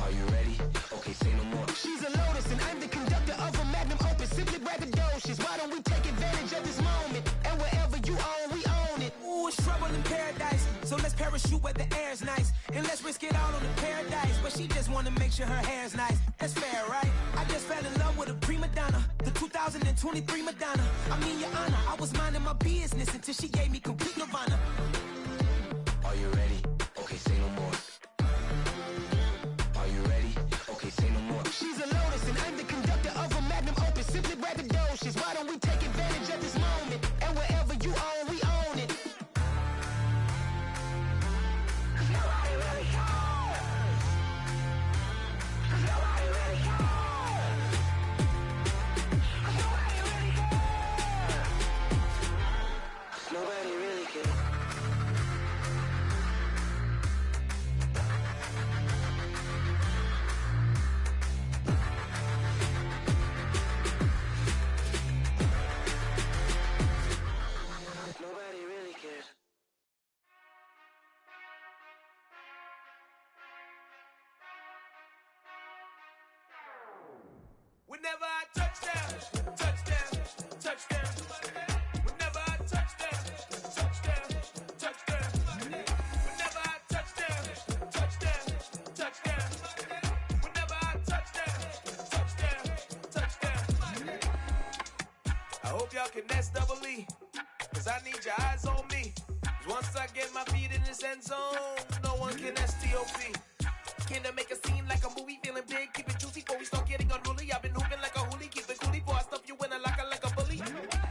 Are you ready? Okay, say no more. She's a lotus and I'm the conductor of a magnum opus. Simply braggadocious. Why don't we take advantage of this moment? And wherever you own, we own it. Ooh, it's trouble in paradise. So let's parachute where the air's nice. And let's risk it all on the paradise. But she just wanna make sure her hair's nice. That's fair, right? I just fell in love with a prima donna. The 2023 Madonna. I mean, your honor, I was minding my business until she gave me complete nirvana. Are you ready? Okay, say no more. Are you ready? Okay, say no more. She's a lotus and I'm the conductor of a magnum opus. Simply braggadocious. Why don't we take advantage of this moment? And wherever you own, we own it. Nobody really cares. Nobody really cares. Nobody really cares. Nobody really cares. Nobody really cares. Whenever I touchdown, touchdown, touchdown. Whenever I touchdown, touchdown, touchdown. Whenever I touchdown, touchdown, touchdown. Whenever I touchdown, touchdown, touchdown. I hope y'all can nest double E, cause I need your eyes on me. 'Cause once I get my feet in this end zone, no one can STOP. Can I make a scene like a movie, feeling big, keep it juicy before we start getting unruly. I've been hooping like a hoolie, keep it coolie before I stuff you in a locker like a bully.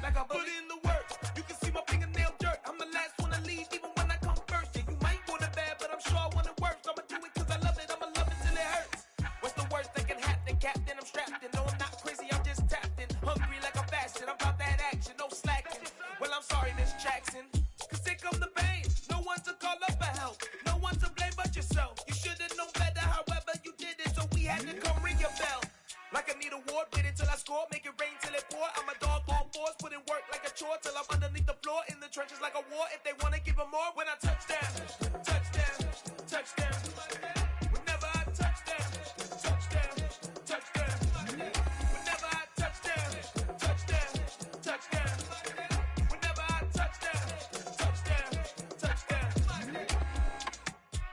Like a bully in the work, you can see my fingernail dirt. I'm the last one to leave, even when I come first. Yeah, you might want it bad, but I'm sure I want it worse. I'ma do it cause I love it, I'ma love it till it hurts. What's the worst that can happen, Captain? I'm strapped in, no I'm not crazy, I'm just tapped in. Hungry like I'm fasting, I'm about that action, no slacking. Well, I'm sorry, Miss Jackson, cause here come the pain. No one to call up for help, no one to blame but yourself. You should've known better, however you did it, so we had to come ring your bell. Like I need a ward, wait until I score, make it rain till it pour. I'm a dog on force, put in work like a chore till I'm underneath the floor, in the trenches like a war. If they wanna give them more, when I touchdown, touchdown, touchdown. Whenever I touchdown, touchdown, touchdown. Whenever I touchdown, touchdown, touchdown. Whenever I touchdown, touchdown, touchdown.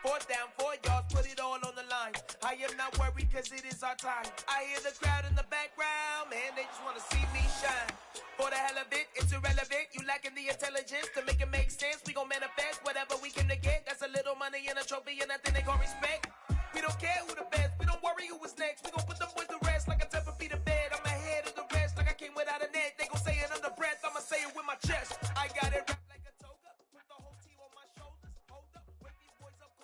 4th down, 4 yards, put it all on the line. I am not worried cause it is our time. I hear the crowd in the background, man, they just wanna see me shine. For the hell of it, it's irrelevant. You lacking the intelligence to make it make sense. We gon'